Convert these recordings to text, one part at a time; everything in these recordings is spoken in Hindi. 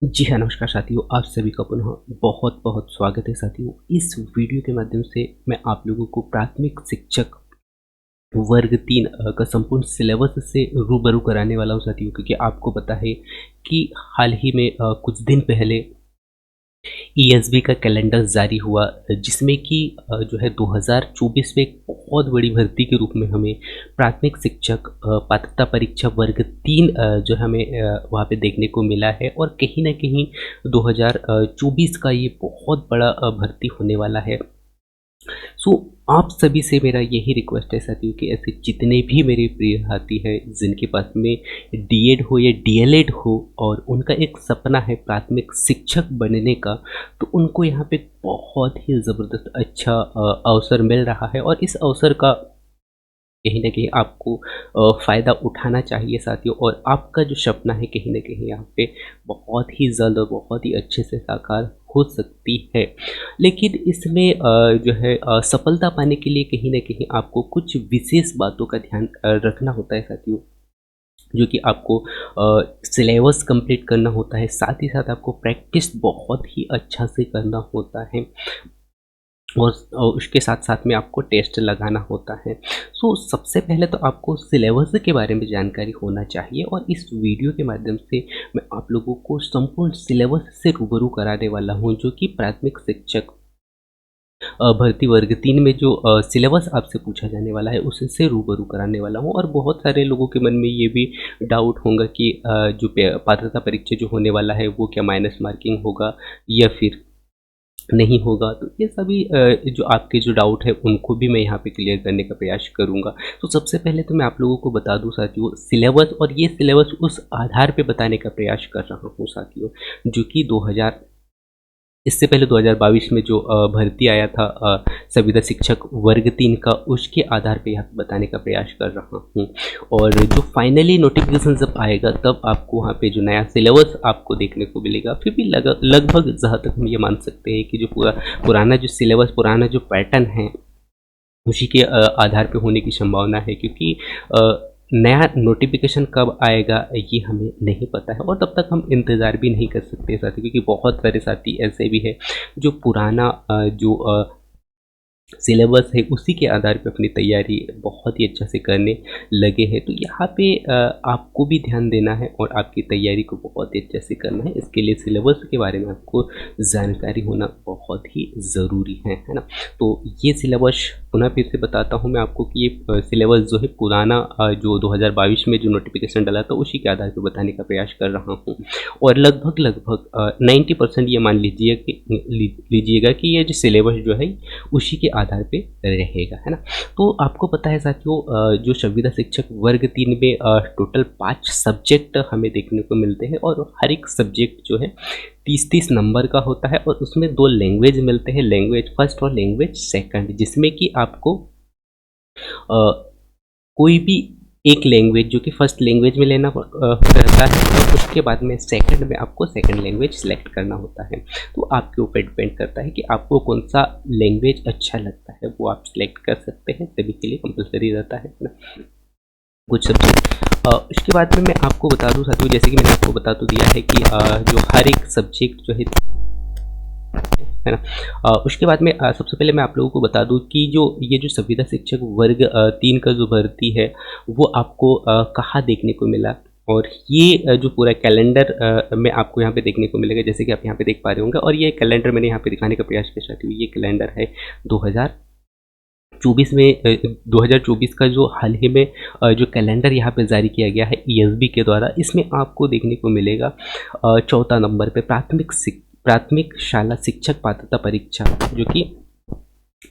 जी हाँ, नमस्कार साथियों, आप सभी का पुनः बहुत-बहुत स्वागत है साथियों। इस वीडियो के माध्यम से मैं आप लोगों को प्राथमिक शिक्षक वर्ग 3 का संपूर्ण सिलेबस से रूबरू कराने वाला हूँ साथियों, क्योंकि आपको पता है कि हाल ही में कुछ दिन पहले ईएसबी का कैलेंडर जारी हुआ, जिसमें कि जो है 2024 में एक बहुत बड़ी भर्ती के रूप में हमें प्राथमिक शिक्षक पात्रता परीक्षा वर्ग 3 जो हमें वहाँ पे देखने को मिला है। और कहीं न कहीं 2024 का ये बहुत बड़ा भर्ती होने वाला है। सो आप सभी से मेरा यही रिक्वेस्ट है साथियों कि ऐसे जितने भी मेरे प्रिय साथी हैं जिनके पास में डीएड हो या डीएलएड हो और उनका एक सपना है प्राथमिक शिक्षक बनने का, तो उनको यहाँ पे बहुत ही ज़बरदस्त अच्छा अवसर मिल रहा है। और इस अवसर का कहीं न कहीं आपको फ़ायदा उठाना चाहिए साथियों। और आपका जो सपना है कहीं न कहीं यहाँ पे बहुत ही जल्द और बहुत ही अच्छे से साकार हो सकती है। लेकिन इसमें जो है सफलता पाने के लिए कहीं न कहीं आपको कुछ विशेष बातों का ध्यान रखना होता है साथियों, जो कि आपको सिलेबस कंप्लीट करना होता है, साथ ही साथ आपको प्रैक्टिस बहुत ही अच्छा से करना होता है। और उसके साथ-साथ में आपको टेस्ट लगाना होता है। सो सबसे पहले तो आपको सिलेबस के बारे में जानकारी होना चाहिए, और इस वीडियो के माध्यम से मैं आप लोगों को संपूर्ण सिलेबस से रूबरू कराने वाला हूँ, जो कि प्राथमिक शिक्षक भर्ती वर्ग 3 में जो सिलेबस आपसे पूछा जाने वाला है, उससे रूबरू कराने वाला हूँ। और बहुत सारे लोगों के मन में ये भी डाउट होगा कि जो पात्रता परीक्षा जो होने वाला है, वो क्या माइनस मार्किंग होगा या फिर नहीं होगा। तो ये सभी जो आपके जो डाउट है उनको भी मैं यहाँ पे क्लियर करने का प्रयास करूँगा। तो सबसे पहले तो मैं आप लोगों को बता दूँ साथियों सिलेबस, और ये सिलेबस उस आधार पे बताने का प्रयास कर रहा हूँ साथियों, जो कि 2000 इससे पहले 2022 में जो भर्ती आया था संविदा शिक्षक वर्ग 3 का, उसके आधार पे यहाँ पे बताने का प्रयास कर रहा हूँ। और जो फाइनली नोटिफिकेशन जब आएगा तब आपको वहाँ पे जो नया सिलेबस आपको देखने को मिलेगा। फिर भी लगभग जहाँ तक हम ये मान सकते हैं कि जो पुराना जो सिलेबस, पुराना जो पैटर्न है, उसी के आधार पे होने की संभावना है, क्योंकि नया नोटिफिकेशन कब आएगा ये हमें नहीं पता है। और तब तक हम इंतज़ार भी नहीं कर सकते साथी, क्योंकि बहुत सारे साथी ऐसे भी हैं जो पुराना जो सिलेबस है उसी के आधार पे अपनी तैयारी बहुत ही अच्छा से करने लगे हैं। तो यहाँ पे आपको भी ध्यान देना है और आपकी तैयारी को बहुत ही अच्छे से करना है। इसके लिए सिलेबस के बारे में आपको जानकारी होना बहुत ही ज़रूरी है ना। तो ये सिलेबस पुनः फिर से बताता हूँ मैं आपको कि ये सिलेबस जो है पुराना जो 2022 में जो नोटिफिकेशन डाला था उसी के आधार पर बताने का प्रयास कर रहा हूँ। और लगभग 90% ये मान लीजिएगा कि ये जो सिलेबस जो है उसी के आधार पे रहेगा, है ना। तो आपको पता है साथियों जो संविदा शिक्षक वर्ग 3 में टोटल 5 सब्जेक्ट हमें देखने को मिलते हैं, और हर एक सब्जेक्ट जो है 30-30 नंबर का होता है। और उसमें 2 लैंग्वेज मिलते हैं, लैंग्वेज फर्स्ट और लैंग्वेज सेकंड, जिसमें कि आपको अ, कोई भी एक लैंग्वेज जो कि फर्स्ट लैंग्वेज में लेना रहता है, और उसके बाद में सेकंड में आपको सेकंड लैंग्वेज सेलेक्ट करना होता है। तो आपके ऊपर डिपेंड करता है कि आपको कौन सा लैंग्वेज अच्छा लगता है, वो आप सिलेक्ट कर सकते हैं। सभी के लिए कंपलसरी रहता है ना कुछ सब्जेक्ट। उसके बाद में मैं आपको बता दूं साथियों, जैसे कि मैंने आपको बता तो दिया है कि जो हर एक सब्जेक्ट जो है ना। उसके बाद में सबसे पहले मैं आप लोगों को बता दूं कि जो ये जो संविदा शिक्षक वर्ग 3 का जो भर्ती है, वो आपको कहाँ देखने को मिला। और ये जो पूरा कैलेंडर में आपको यहाँ पे देखने को मिलेगा, जैसे कि आप यहाँ पे देख पा रहे होंगे। और ये कैलेंडर मैंने यहाँ पे दिखाने का प्रयास किया चाहती हूँ। ये कैलेंडर है 2024 में 2024 का जो हाल ही में जो कैलेंडर यहाँ पे जारी किया गया है ईएसबी के द्वारा, इसमें आपको देखने को मिलेगा 14 नंबर पे प्राथमिक शाला शिक्षक पात्रता परीक्षा, जो कि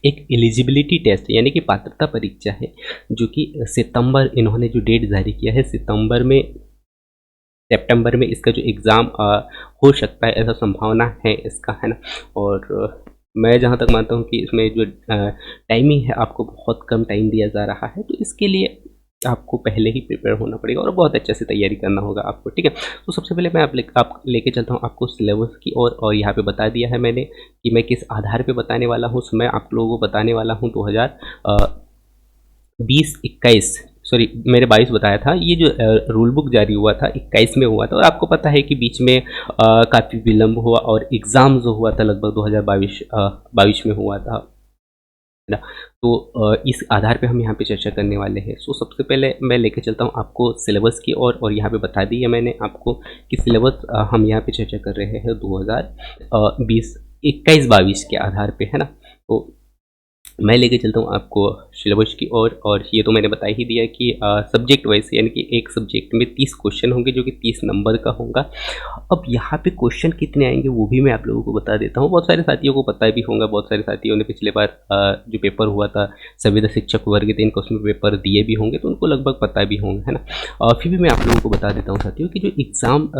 एक एलिजिबिलिटी टेस्ट यानी कि पात्रता परीक्षा है, जो कि सितंबर, इन्होंने जो डेट जारी किया है सितंबर में इसका जो एग्ज़ाम हो सकता है, ऐसा संभावना है इसका, है ना। और मैं जहाँ तक मानता हूँ कि इसमें जो टाइमिंग है आपको बहुत कम टाइम दिया जा रहा है, तो इसके लिए आपको पहले ही प्रिपेयर होना पड़ेगा और बहुत अच्छे से तैयारी करना होगा आपको, ठीक है। तो सबसे पहले मैं आप लेके चलता हूँ आपको सिलेबस की ओर। और यहाँ पे बता दिया है मैंने कि मैं किस आधार पे बताने वाला हूँ। मैं आप लोगों को बताने वाला हूँ 2020-21 सॉरी मैंने 22 बताया था, ये जो रूल बुक जारी हुआ था 21 में हुआ था, और आपको पता है कि बीच में काफ़ी विलम्ब हुआ और एग्ज़ाम जो हुआ था लगभग 2022 में हुआ था, है ना। तो इस आधार पे हम यहाँ पे चर्चा करने वाले हैं। सो सबसे पहले मैं लेके चलता हूँ आपको सिलेबस की ओर, और यहाँ पे बता दी है मैंने आपको कि सिलेबस हम यहाँ पे चर्चा कर रहे हैं 2020 21-22 के आधार पे, है ना। तो मैं लेके चलता हूँ आपको सिलेबस की ओर, और ये तो मैंने बता ही दिया कि सब्जेक्ट वाइज यानी कि एक सब्जेक्ट में 30 क्वेश्चन होंगे जो कि 30 नंबर का होगा। अब यहाँ पे क्वेश्चन कितने आएंगे वो भी मैं आप लोगों को बता देता हूँ। बहुत सारे साथियों को पता भी होगा, बहुत सारे साथियों ने पिछले बार जो पेपर हुआ था संविदा शिक्षक वर्ग 3 का उसमें पेपर दिए भी होंगे, तो उनको लगभग पता भी होंगे, है ना। फिर भी मैं आप लोगों को बता देता हूँ साथियों कि जो एग्ज़ाम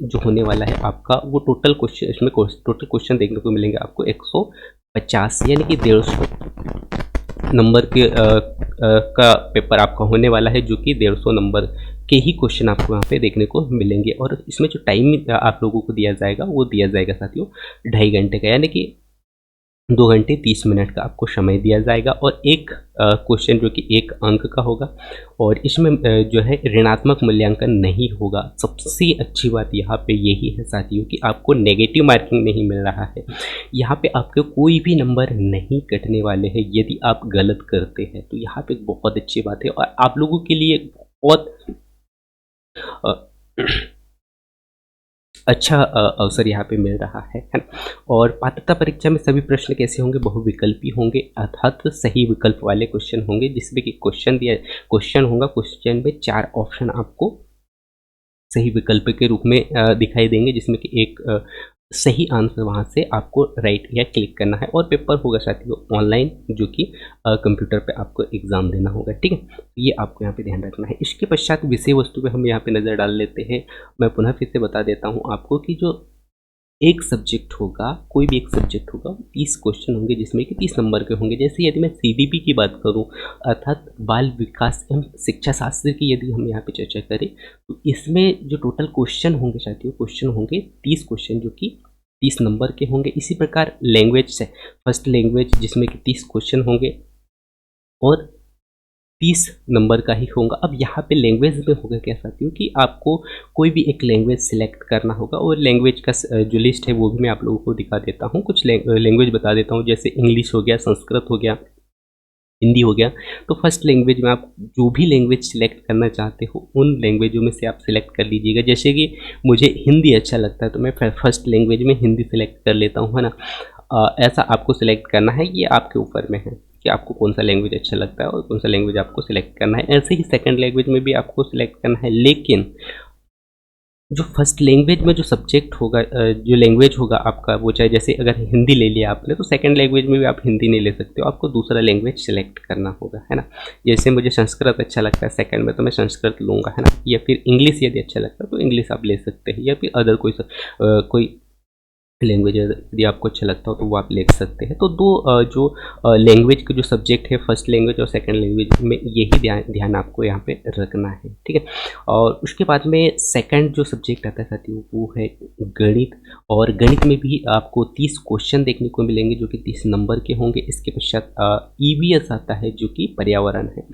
जो होने वाला है आपका, वो टोटल क्वेश्चन, इसमें टोटल क्वेश्चन देखने को मिलेंगे आपको 150 यानी कि 150 नंबर के का पेपर आपका होने वाला है, जो कि 150 नंबर के ही क्वेश्चन आपको यहाँ पे देखने को मिलेंगे। और इसमें जो टाइम आप लोगों को दिया जाएगा वो दिया जाएगा साथियों 2.5 घंटे का, यानी कि 2 घंटे 30 मिनट का आपको समय दिया जाएगा, और एक क्वेश्चन जो कि 1 अंक का होगा, और इसमें जो है ऋणात्मक मूल्यांकन नहीं होगा। सबसे अच्छी बात यहाँ पे यही है साथियों कि आपको नेगेटिव मार्किंग नहीं मिल रहा है। यहाँ पे आपके कोई भी नंबर नहीं कटने वाले हैं यदि आप गलत करते हैं, तो यहाँ पे बहुत अच्छी बात है, और आप लोगों के लिए बहुत अ, अच्छा अवसर यहाँ पे मिल रहा है ना। और पात्रता परीक्षा में सभी प्रश्न कैसे होंगे, बहुविकल्पी होंगे, अर्थात सही विकल्प वाले क्वेश्चन होंगे, जिसमें कि क्वेश्चन होगा, क्वेश्चन में 4 ऑप्शन आपको सही विकल्प के रूप में दिखाई देंगे, जिसमें कि एक सही आंसर वहाँ से आपको राइट या क्लिक करना है, और पेपर होगा साथियों ऑनलाइन, जो कि कंप्यूटर पे आपको एग्ज़ाम देना होगा, ठीक है। तो ये आपको यहाँ पे ध्यान रखना है। इसके पश्चात विषय वस्तु पे हम यहाँ पे नज़र डाल लेते हैं। मैं पुनः फिर से बता देता हूँ आपको कि जो एक सब्जेक्ट होगा, कोई भी एक सब्जेक्ट होगा, 30 क्वेश्चन होंगे जिसमें कि 30 नंबर के होंगे। जैसे यदि मैं सीडीपी की बात करूं, अर्थात बाल विकास एवं शिक्षा शास्त्र की यदि हम यहाँ पे चर्चा करें, तो इसमें जो टोटल क्वेश्चन होंगे साथियों, क्वेश्चन होंगे 30 क्वेश्चन जो कि 30 नंबर के होंगे। इसी प्रकार लैंग्वेज से फर्स्ट लैंग्वेज जिसमें कि 30 क्वेश्चन होंगे और 30 नंबर का ही होगा। अब यहाँ पे लैंग्वेज में होगा क्या साथियों कि आपको कोई भी एक लैंग्वेज सिलेक्ट करना होगा, और लैंग्वेज का जो लिस्ट है वो भी मैं आप लोगों को दिखा देता हूँ। कुछ लैंग्वेज बता देता हूँ, जैसे इंग्लिश हो गया, संस्कृत हो गया, हिंदी हो गया। तो फर्स्ट लैंग्वेज में आप जो भी लैंग्वेज सिलेक्ट करना चाहते हो उन लैंग्वेजों में से आप सिलेक्ट कर लीजिएगा। जैसे कि मुझे हिंदी अच्छा लगता है तो मैं फर्स्ट लैंग्वेज में हिंदी सिलेक्ट कर लेता हूँ, है ना। ऐसा आपको सिलेक्ट करना है, ये आपके ऊपर में है कि आपको कौन सा लैंग्वेज अच्छा लगता है और कौन सा लैंग्वेज आपको सिलेक्ट करना है। ऐसे ही सेकंड लैंग्वेज में भी आपको सिलेक्ट करना है, लेकिन जो फर्स्ट लैंग्वेज में जो सब्जेक्ट होगा, जो लैंग्वेज होगा आपका, वो चाहे जैसे अगर हिंदी ले लिया आपने तो सेकंड लैंग्वेज में भी आप हिंदी नहीं ले सकते हो, आपको दूसरा लैंग्वेज सेलेक्ट करना होगा, है ना। जैसे मुझे संस्कृत अच्छा लगता है सेकंड में, तो मैं संस्कृत लूँगा, है ना। या फिर इंग्लिश यदि अच्छा लगता है तो इंग्लिश आप ले सकते हैं, या फिर अदर कोई लैंग्वेज यदि आपको अच्छा लगता हो तो वो आप ले सकते हैं। तो जो लैंग्वेज के जो सब्जेक्ट है फर्स्ट लैंग्वेज और सेकंड लैंग्वेज में, यही ध्यान आपको यहाँ पे रखना है, ठीक है। और उसके बाद में सेकंड जो सब्जेक्ट आता है साथियों वो है गणित, और गणित में भी आपको 30 क्वेश्चन देखने को मिलेंगे जो कि 30 नंबर के होंगे। इसके पश्चात ईवीएस आता है जो कि पर्यावरण है,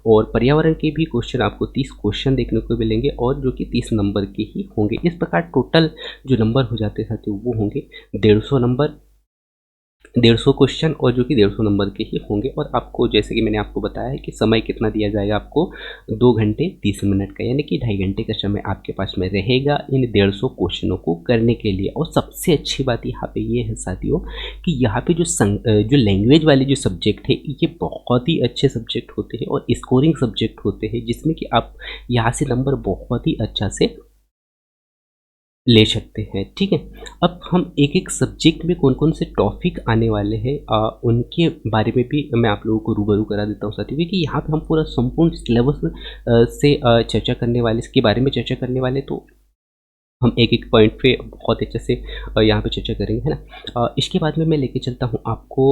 और पर्यावरण के भी क्वेश्चन आपको 30 क्वेश्चन देखने को मिलेंगे और जो कि 30 नंबर के ही होंगे। इस प्रकार टोटल जो नंबर हो जाते हैं साथियों वो होंगे 150 नंबर, 150 क्वेश्चन, और जो कि 150 नंबर के ही होंगे। और आपको जैसे कि मैंने आपको बताया है कि समय कितना दिया जाएगा आपको, 2 घंटे 30 मिनट का, यानी कि 2.5 घंटे का समय आपके पास में रहेगा इन 150 क्वेश्चनों को करने के लिए। और सबसे अच्छी बात यहाँ पे ये है साथियों कि यहाँ पे जो लैंग्वेज वाले जो सब्जेक्ट है ये बहुत ही अच्छे सब्जेक्ट होते हैं और स्कोरिंग सब्जेक्ट होते हैं, जिसमें कि आप यहाँ से नंबर बहुत ही अच्छा से ले सकते हैं, ठीक है। अब हम एक एक सब्जेक्ट में कौन कौन से टॉपिक आने वाले हैं उनके बारे में भी मैं आप लोगों को रूबरू करा देता हूँ साथियों, क्योंकि यहाँ पे हम पूरा संपूर्ण सिलेबस से चर्चा करने वाले, इसके बारे में चर्चा करने वाले, तो हम एक एक पॉइंट पे बहुत अच्छे से यहाँ पे चर्चा करेंगे, है ना। इसके बाद में मैं लेके चलता हूँ आपको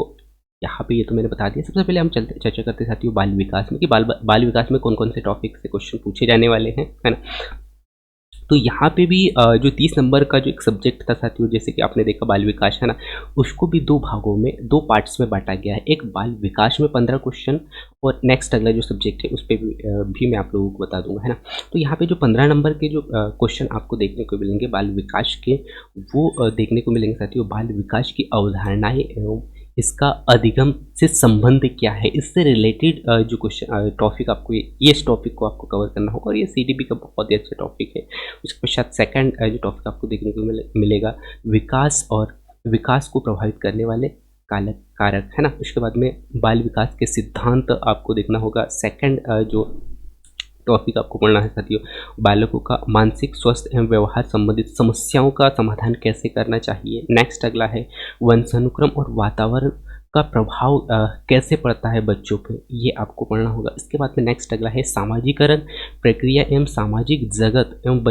यहाँ पे, ये तो मैंने बता दिया। सबसे पहले हम चर्चा करते साथियों बाल विकास में, कि बाल विकास में कौन कौन से टॉपिक से क्वेश्चन पूछे जाने वाले हैं, है ना। तो यहाँ पे भी जो 30 नंबर का जो एक सब्जेक्ट था साथियों, जैसे कि आपने देखा बाल विकास है ना, उसको भी 2 भागों में 2 पार्ट्स में बाँटा गया है। एक बाल विकास में 15 क्वेश्चन और नेक्स्ट अगला जो सब्जेक्ट है उस पे भी मैं आप लोगों को बता दूँगा, है ना। तो यहाँ पे जो 15 नंबर के जो क्वेश्चन आपको देखने को मिलेंगे बाल विकास के, वो देखने को मिलेंगे साथियों। बाल विकास की अवधारणाएँ एवं इसका अधिगम से संबंध क्या है, इससे रिलेटेड जो क्वेश्चन टॉपिक आपको ये इस टॉपिक को आपको कवर करना होगा और ये सीडीपी का बहुत ही अच्छा टॉपिक है। उसके पश्चात सेकंड जो टॉपिक आपको देखने को मिलेगा विकास और विकास को प्रभावित करने वाले कारक कारक, है ना। उसके बाद में बाल विकास के सिद्धांत आपको देखना होगा। सेकंड जो टॉपिक आपको पढ़ना है साथियों, बालकों का मानसिक स्वास्थ्य एवं व्यवहार संबंधित समस्याओं का समाधान कैसे करना चाहिए। नेक्स्ट अगला है वंशानुक्रम और वातावरण का प्रभाव कैसे पड़ता है बच्चों पे, ये आपको पढ़ना होगा। इसके बाद में नेक्स्ट अगला है सामाजिकरण प्रक्रिया एवं सामाजिक जगत एवं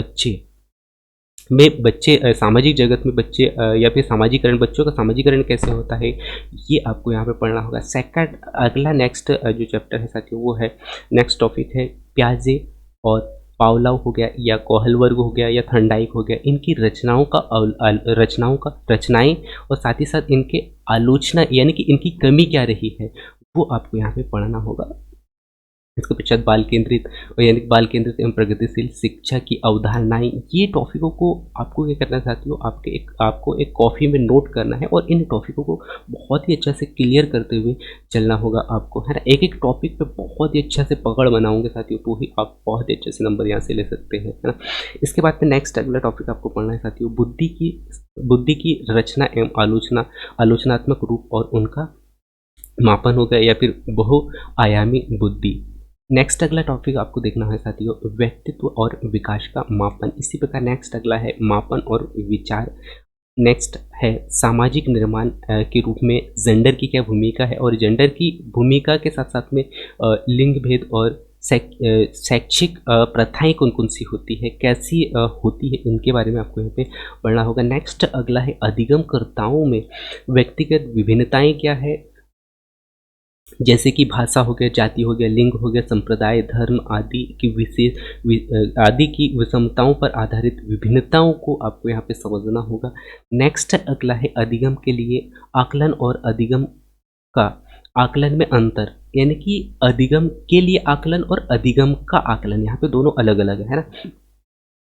सामाजिक जगत में बच्चे या फिर सामाजिकरण, बच्चों का सामाजिकरण कैसे होता है, ये आपको यहाँ पे पढ़ना होगा। सेकंड अगला नेक्स्ट जो चैप्टर है साथियों वो है, नेक्स्ट टॉपिक है प्याजे और पावलाव हो गया या कोहलवर्ग हो गया या थर्नडाइक हो गया, इनकी रचनाएं और साथ ही साथ इनके आलोचना यानी कि इनकी कमी क्या रही है वो आपको यहाँ पे पढ़ना होगा। इसके पश्चात बाल केंद्रित यानी बाल केंद्रित एवं प्रगतिशील शिक्षा की अवधारणाएं, ये टॉपिकों को आपको क्या करना है साथियों, आपको एक कॉपी में नोट करना है और इन टॉपिकों को बहुत ही अच्छा से क्लियर करते हुए चलना होगा आपको, है ना। एक एक टॉपिक पे बहुत ही अच्छा से पकड़ बनाओगे साथियों, तो ही आप बहुत ही अच्छे से नंबर यहाँ से ले सकते हैं, है ना। इसके बाद में नेक्स्ट अगला टॉपिक आपको पढ़ना है साथियों बुद्धि की रचना एवं आलोचनात्मक रूप और उनका मापन हो गया या फिर बहुआयामी बुद्धि। नेक्स्ट अगला टॉपिक आपको देखना है साथियों व्यक्तित्व और विकास का मापन। इसी प्रकार नेक्स्ट अगला है मापन और विचार। नेक्स्ट है सामाजिक निर्माण के रूप में जेंडर की क्या भूमिका है और जेंडर की भूमिका के साथ साथ में लिंग भेद और शैक्षिक प्रथाएं कौन कौन सी होती है, कैसी होती है, इनके बारे में आपको यहाँ पे पढ़ना होगा। नेक्स्ट अगला है अधिगमकर्ताओं में व्यक्तिगत विभिन्नताएं क्या है, जैसे कि भाषा हो गया, जाति हो गया, लिंग हो गया, संप्रदाय, धर्म आदि की विषमताओं पर आधारित विभिन्नताओं को आपको यहाँ पे समझना होगा। नेक्स्ट अगला है अधिगम के लिए आकलन और अधिगम का आकलन में अंतर, यानी कि अधिगम के लिए आकलन और अधिगम का आकलन, यहाँ पे दोनों अलग अलग है ना।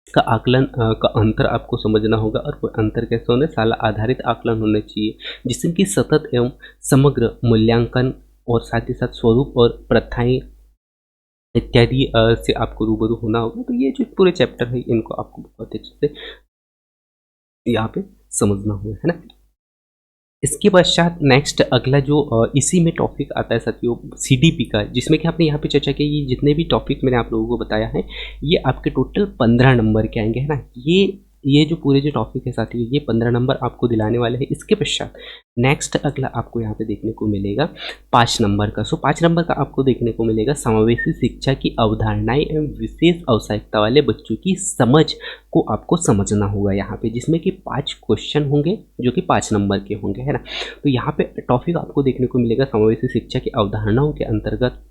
का आकलन का अंतर आपको समझना होगा और वो अंतर कैसे होने, साला आधारित आकलन होना चाहिए जिसकी सतत एवं समग्र मूल्यांकन और साथ ही साथ स्वरूप और प्रथाएं इत्यादि से आपको रूबरू होना होगा। तो ये जो पूरे चैप्टर है इनको आपको बहुत अच्छे से यहाँ पे समझना होगा, है ना। इसके पश्चात नेक्स्ट अगला जो इसी में टॉपिक आता है साथियों सीडीपी का, जिसमें कि आपने यहाँ पे चर्चा की ये जितने भी टॉपिक मैंने आप लोगों को बताया है ये आपके टोटल 15 नंबर के आएंगे, है ना। ये जो पूरे जो टॉपिक है साथियों ये 15 नंबर आपको दिलाने वाले हैं। इसके पश्चात नेक्स्ट अगला आपको यहाँ पे देखने को मिलेगा 5 नंबर का। 5 नंबर का आपको देखने को मिलेगा समावेशी शिक्षा की अवधारणाएं एवं विशेष आवश्यकता वाले बच्चों की समझ को आपको समझना होगा यहाँ पे, जिसमें कि 5 क्वेश्चन होंगे जो कि 5 नंबर के होंगे, है ना। तो यहाँ पे टॉपिक आपको देखने को मिलेगा समावेशी शिक्षा की अवधारणाओं के अंतर्गत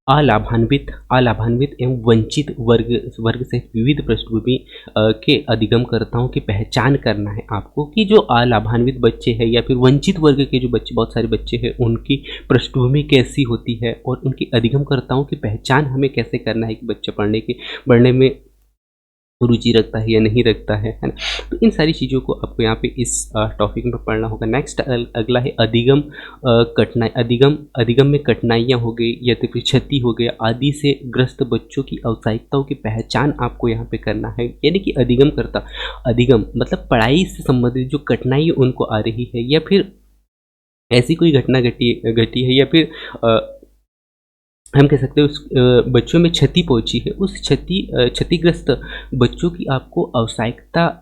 अलाभान्वित एवं वंचित वर्ग से विविध पृष्ठभूमि के अधिगमकर्ताओं की पहचान करना है आपको, कि जो अलाभान्वित बच्चे हैं या फिर वंचित वर्ग के जो बच्चे बहुत सारे बच्चे हैं उनकी पृष्ठभूमि कैसी होती है और उनकी अधिगमकर्ताओं की पहचान हमें कैसे करना है कि बच्चा बढ़ने में रुचि रखता है या नहीं रखता है ना। तो इन सारी चीज़ों को आपको यहाँ पे इस टॉपिक में पढ़ना होगा। नेक्स्ट अगला है अधिगम में कठिनाइयाँ हो गई या तो फिर क्षति हो गया आदि से ग्रस्त बच्चों की औपचारिकताओं की पहचान आपको यहाँ पे करना है, यानी कि अधिगम मतलब पढ़ाई से संबंधित जो कठिनाई उनको आ रही है या फिर ऐसी कोई घटना घटी है या फिर हम कह सकते हैं उस बच्चों में क्षति पहुंची है, उस क्षतिग्रस्त बच्चों की आपको आवश्यकता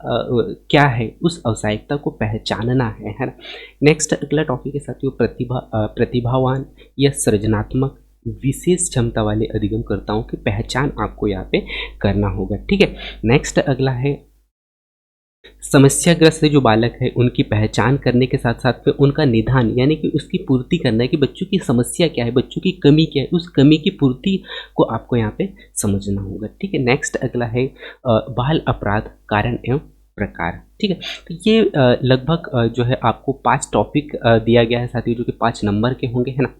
क्या है, उस आवश्यकता को पहचानना है ना। नेक्स्ट अगला टॉपिक के साथियों प्रतिभावान या सृजनात्मक विशेष क्षमता वाले अधिगमकर्ताओं की पहचान आपको यहाँ पे करना होगा, ठीक है। नेक्स्ट अगला है समस्याग्रस्त जो बालक है उनकी पहचान करने के साथ साथ में उनका निदान यानी कि उसकी पूर्ति करना है कि बच्चों की समस्या क्या है, बच्चों की कमी क्या है, उस कमी की पूर्ति को आपको यहाँ पे समझना होगा। ठीक है, नेक्स्ट अगला है बाल अपराध कारण एवं प्रकार। ठीक है, तो ये लगभग जो है आपको 5 टॉपिक दिया गया है साथियों, जो कि 5 नंबर के होंगे, है ना।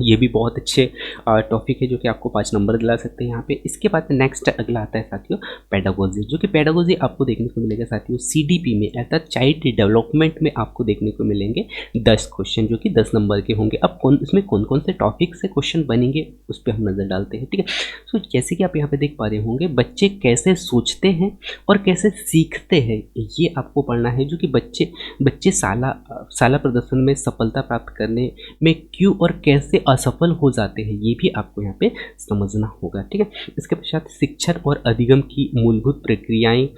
ये भी बहुत अच्छे टॉपिक है जो कि आपको 5 नंबर दिला सकते हैं यहाँ पे। इसके बाद में नेक्स्ट अगला आता है साथियों पेडागोजी, जो कि पेडागोजी आपको देखने को मिलेगा साथियों सीडीपी में, अर्थात चाइल्ड डेवलपमेंट में आपको देखने को मिलेंगे 10 क्वेश्चन जो कि 10 नंबर के होंगे। अब इसमें कौन कौन से टॉपिक से क्वेश्चन बनेंगे उस पर हम नज़र डालते हैं। ठीक है, सो जैसे कि आप यहाँ पे देख पा रहे होंगे बच्चे कैसे सोचते हैं और कैसे सीखते हैं, ये आपको पढ़ना है। जो कि बच्चे साला प्रदर्शन में सफलता प्राप्त करने में क्यों और कैसे असफल हो जाते हैं, ये भी आपको यहाँ पे समझना होगा। ठीक है, इसके पश्चात शिक्षण और अधिगम की मूलभूत प्रक्रियाएं,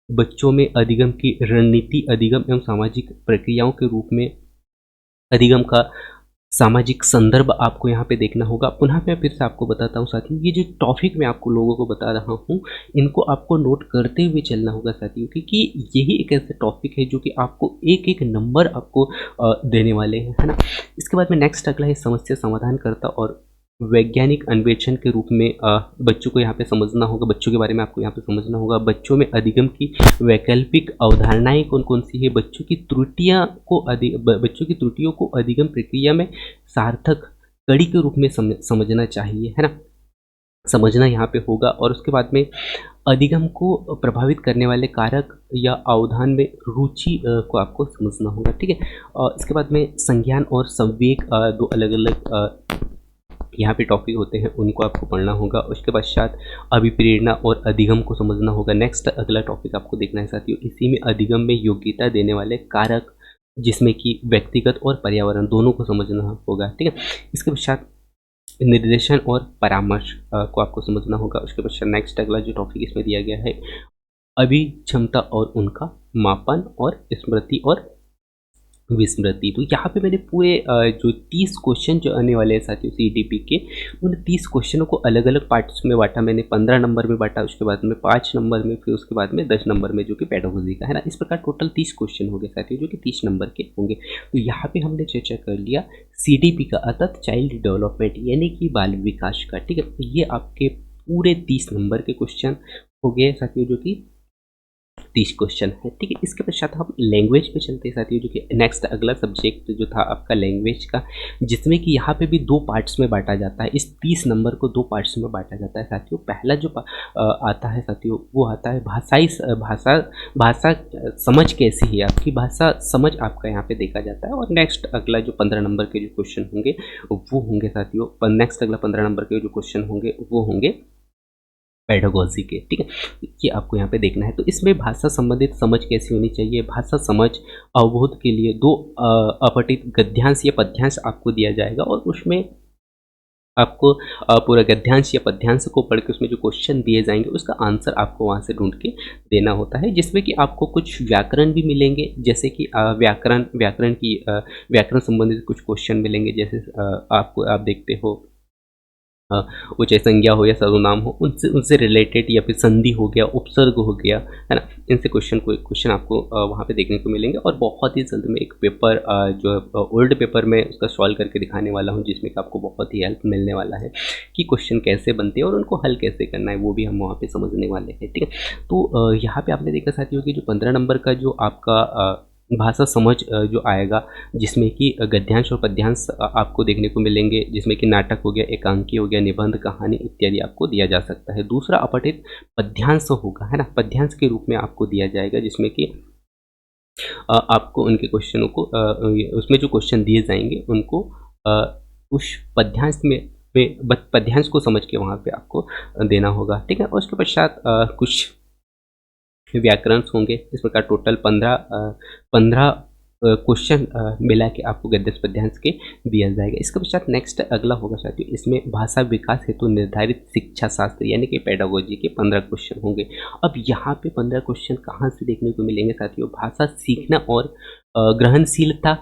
बच्चों में अधिगम की रणनीति, अधिगम एवं सामाजिक प्रक्रियाओं के रूप में अधिगम का सामाजिक संदर्भ आपको यहाँ पे देखना होगा। पुनः मैं फिर से आपको बताता हूँ साथियों, ये जो टॉपिक मैं आपको लोगों को बता रहा हूँ इनको आपको नोट करते हुए चलना होगा साथियों, क्योंकि यही एक ऐसा टॉपिक है जो कि आपको एक एक नंबर आपको देने वाले हैं, है ना। इसके बाद में नेक्स्ट अगला है समस्या समाधान करता और वैज्ञानिक अन्वेषण के रूप में बच्चों को यहाँ पे समझना होगा, बच्चों के बारे में आपको यहाँ पे समझना होगा। बच्चों में अधिगम की वैकल्पिक अवधारणाएं कौन कौन सी है, बच्चों की त्रुटियों को अधिगम प्रक्रिया में सार्थक कड़ी के रूप में समझना चाहिए, है ना, समझना यहाँ पे होगा। और उसके बाद में अधिगम को प्रभावित करने वाले कारक या अवधान में रुचि को आपको समझना होगा। ठीक है, इसके बाद में संज्ञान और संवेग दो अलग अलग यहाँ पे टॉपिक होते हैं, उनको आपको पढ़ना होगा। उसके पश्चात अभिप्रेरणा और अधिगम को समझना होगा। नेक्स्ट अगला टॉपिक आपको देखना है साथियों, इसी में अधिगम में योग्यता देने वाले कारक, जिसमें कि व्यक्तिगत और पर्यावरण दोनों को समझना होगा। ठीक है, इसके पश्चात निर्देशन और परामर्श को आपको समझना होगा। उसके पश्चात नेक्स्ट अगला जो टॉपिक इसमें दिया गया है अभिक्षमता और उनका मापन और स्मृति और विस्मृति। तो यहाँ पे मैंने पूरे जो 30 क्वेश्चन जो आने वाले हैं साथियों सीडीपी के, उन 30 क्वेश्चनों को अलग अलग पार्ट्स में बांटा मैंने। 15 नंबर में बांटा, उसके बाद में 5 नंबर में, फिर उसके बाद में 10 नंबर में जो कि पेडागोजी का है ना। इस प्रकार टोटल 30 क्वेश्चन हो गए साथियों जो कि 30 नंबर के होंगे। तो यहाँ पे हमने चर्चा कर लिया सीडीपी का, अर्थात चाइल्ड डेवलपमेंट यानी कि बाल विकास का। ठीक है, तो ये आपके पूरे 30 नंबर के क्वेश्चन हो गए साथियों जो कि 30 क्वेश्चन है। ठीक है, इसके पश्चात हम लैंग्वेज पे चलते हैं साथियों, जो कि नेक्स्ट अगला सब्जेक्ट जो था आपका लैंग्वेज का, जिसमें कि यहाँ पे भी 2 पार्ट्स में बांटा जाता है। इस 30 नंबर को 2 पार्ट्स में बांटा जाता है साथियों। पहला जो आता है साथियों वो आता है भाषा समझ कैसी है आपकी, भाषा समझ आपका यहाँ पे देखा जाता है। और नेक्स्ट अगला जो 15 नंबर के जो क्वेश्चन होंगे वो होंगे साथियों, नेक्स्ट अगला 15 नंबर के जो क्वेश्चन होंगे वो होंगे पेडागोजी के। ठीक है, ये आपको यहाँ पे देखना है। तो इसमें भाषा संबंधित समझ कैसी होनी चाहिए, भाषा समझ अवबोध के लिए 2 अपठित गद्यांश या पद्यांश आपको दिया जाएगा, और उसमें आपको पूरा गद्यांश या पद्यांश को पढ़ के उसमें जो क्वेश्चन दिए जाएंगे उसका आंसर आपको वहाँ से ढूंढ के देना होता है, जिसमें कि आपको कुछ व्याकरण भी मिलेंगे, जैसे कि व्याकरण संबंधित कुछ क्वेश्चन मिलेंगे। जैसे आप देखते हो वो चाहे संज्ञा हो या सर्वनाम हो, उनसे रिलेटेड, या फिर संधि हो गया, उपसर्ग हो गया, है ना, इनसे क्वेश्चन आपको वहाँ पे देखने को मिलेंगे। और बहुत ही जल्द में एक पेपर जो ओल्ड पेपर में उसका सॉल्व करके दिखाने वाला हूँ, जिसमें कि आपको बहुत ही हेल्प मिलने वाला है कि क्वेश्चन कैसे बनते हैं और उनको हल कैसे करना है, वो भी हम वहाँ पर समझने वाले हैं। ठीक है, तो यहाँ पर आपने देखा साथियों कि जो 15 नंबर का जो आपका भाषा समझ जो आएगा, जिसमें कि गद्यांश और पद्यांश आपको देखने को मिलेंगे, जिसमें कि नाटक हो गया, एकांकी हो गया, निबंध, कहानी इत्यादि आपको दिया जा सकता है। दूसरा अपठित पद्यांश होगा, है ना, पद्यांश के रूप में आपको दिया जाएगा, जिसमें कि आपको उनके क्वेश्चनों को उसमें जो क्वेश्चन दिए जाएंगे उनको उस पद्यांश में पद्यांश को समझ के वहाँ पे आपको देना होगा। ठीक है, और उसके पश्चात कुछ व्याकरण होंगे। इस प्रकार टोटल 15 क्वेश्चन मिला के आपको गद्यांश पद्यांश के दिया जाएगा। इसके पश्चात नेक्स्ट अगला होगा साथियों, इसमें भाषा विकास हेतु निर्धारित शिक्षा शास्त्र यानी कि पेडागोजी के 15 क्वेश्चन होंगे। अब यहाँ पे 15 क्वेश्चन कहाँ से देखने को मिलेंगे साथियों, भाषा सीखना और ग्रहणशीलता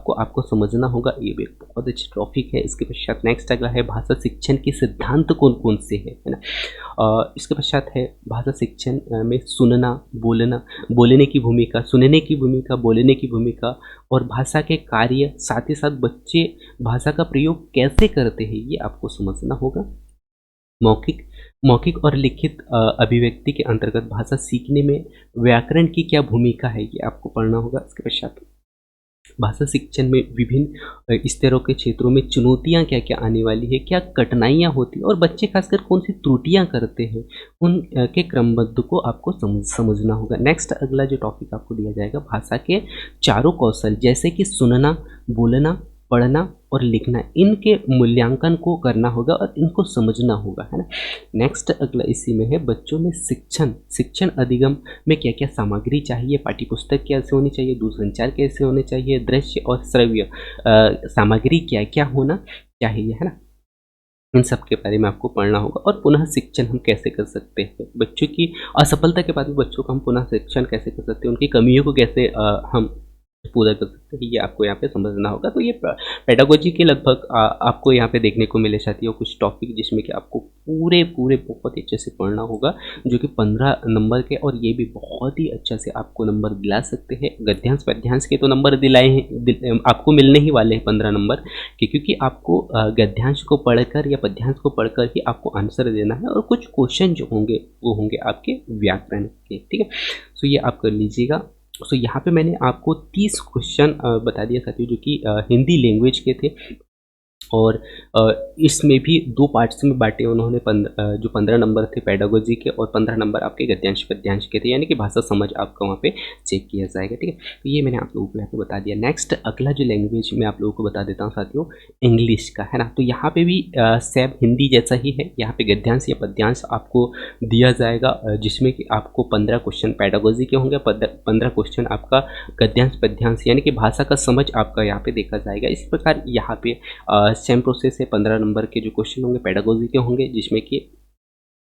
को आपको समझना होगा, ये भी एक बहुत अच्छी टॉपिक है। इसके पश्चात नेक्स्ट अगला है भाषा शिक्षण के सिद्धांत कौन कौन से है ना। इसके पश्चात है भाषा शिक्षण में सुनना, बोलना, बोलने की भूमिका, सुनने की भूमिका, बोलने की भूमिका और भाषा के कार्य, साथ ही साथ बच्चे भाषा का प्रयोग कैसे करते हैं ये आपको समझना होगा। मौखिक मौखिक और लिखित अभिव्यक्ति के अंतर्गत भाषा सीखने में व्याकरण की क्या भूमिका है ये आपको पढ़ना होगा। इसके पश्चात भाषा शिक्षण में विभिन्न स्तरों के क्षेत्रों में चुनौतियां क्या क्या आने वाली है, क्या कठिनाइयां होती हैं और बच्चे खासकर कौन सी त्रुटियां करते हैं, उन के क्रमबद्ध को आपको समझना होगा। नेक्स्ट अगला जो टॉपिक आपको दिया जाएगा, भाषा के चारों कौशल जैसे कि सुनना, बोलना, पढ़ना और लिखना, इनके मूल्यांकन को करना होगा और इनको समझना होगा, है ना। नेक्स्ट अगला इसी में है बच्चों में शिक्षण अधिगम में क्या क्या सामग्री चाहिए, पाठ्यपुस्तक कैसे होनी चाहिए, दूरसंचार कैसे होने चाहिए, दृश्य और श्रव्य सामग्री क्या क्या होना चाहिए, है ना। इन सब के बारे में आपको पढ़ना होगा। और पुनः शिक्षण हम कैसे कर सकते हैं, बच्चों की असफलता के बाद में बच्चों का हम पुनः शिक्षण कैसे कर सकते हैं, उनकी कमियों को कैसे हम पूरा कर सकते हैं, ये आपको यहाँ पे समझना होगा। तो ये पेडागोजी के लगभग आपको यहाँ पे देखने को मिले साथियों कुछ टॉपिक जिसमें कि आपको पूरे पूरे बहुत ही अच्छे से पढ़ना होगा, जो कि 15 नंबर के, और ये भी बहुत ही अच्छा से आपको नंबर दिला सकते हैं। गद्यांश पद्यांश के तो नंबर दिलाए हैं, आपको मिलने ही वाले हैं 15 नंबर के, क्योंकि आपको गद्यांश को पढ़कर या पद्यांश को पढ़कर ही आपको आंसर देना है, और कुछ क्वेश्चन जो होंगे वो होंगे आपके व्याकरण के, ठीक है। सो ये आप कर लीजिएगा। सो यहाँ पे मैंने आपको 30 क्वेश्चन बता दिया साथियों, जो कि हिंदी लैंग्वेज के थे, और इसमें भी 2 पार्ट्स में बांटे उन्होंने। जो 15 नंबर थे पेडागोजी के और 15 नंबर आपके गद्यांश पद्यांश के थे, यानी कि भाषा समझ आपका वहाँ पे चेक किया जाएगा, ठीक है। तो ये मैंने आप लोगों को यहाँ पे बता दिया। नेक्स्ट अगला जो लैंग्वेज मैं आप लोगों को बता देता हूँ साथियों, इंग्लिश का, है ना। तो यहाँ पे भी सेम हिंदी जैसा ही है, यहाँ पे गद्यांश या पद्यांश आपको दिया जाएगा, जिसमें कि आपको 15 क्वेश्चन पेडागोजी के होंगे, 15 क्वेश्चन आपका गद्यांश पद्यांश, यानी कि भाषा का समझ आपका यहाँ पे देखा जाएगा। इस प्रकार यहाँ पे सेम प्रोसेस है, 15 नंबर के जो क्वेश्चन होंगे पेडागोजी के होंगे, जिसमें कि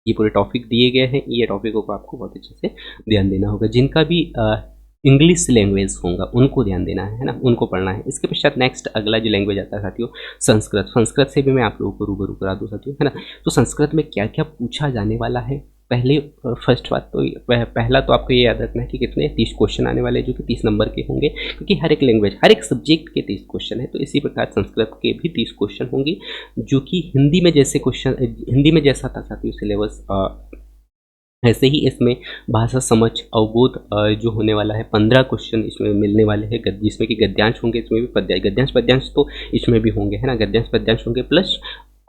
ये पूरे टॉपिक दिए गए हैं। ये टॉपिकों को आपको बहुत अच्छे से ध्यान देना होगा। जिनका भी इंग्लिश लैंग्वेज होगा उनको ध्यान देना है ना, उनको पढ़ना है। इसके पश्चात नेक्स्ट अगला जो लैंग्वेज आता है साथियों, संस्कृत से भी मैं आप लोगों को रूबरू करा दूँ साथियों, है ना। तो संस्कृत में क्या क्या पूछा जाने वाला है, पहले फर्स्ट बात तो पहला तो आपको ये याद रखना है कि कितने 30 क्वेश्चन आने वाले हैं, जो कि 30 नंबर के होंगे, क्योंकि हर एक लैंग्वेज हर एक सब्जेक्ट के 30 क्वेश्चन है। तो इसी प्रकार संस्कृत के भी 30 क्वेश्चन होंगे, जो कि हिंदी में जैसे क्वेश्चन, हिंदी में जैसा था साथियों सिलेबस, ऐसे ही इसमें भाषा समझ अवबोध जो होने वाला है, 15 क्वेश्चन इसमें मिलने वाले हैं, जिसमें कि गद्यांश होंगे, इसमें भी गद्यांश पद्यांश तो इसमें भी होंगे, है ना। गद्यांश पद्यांश होंगे प्लस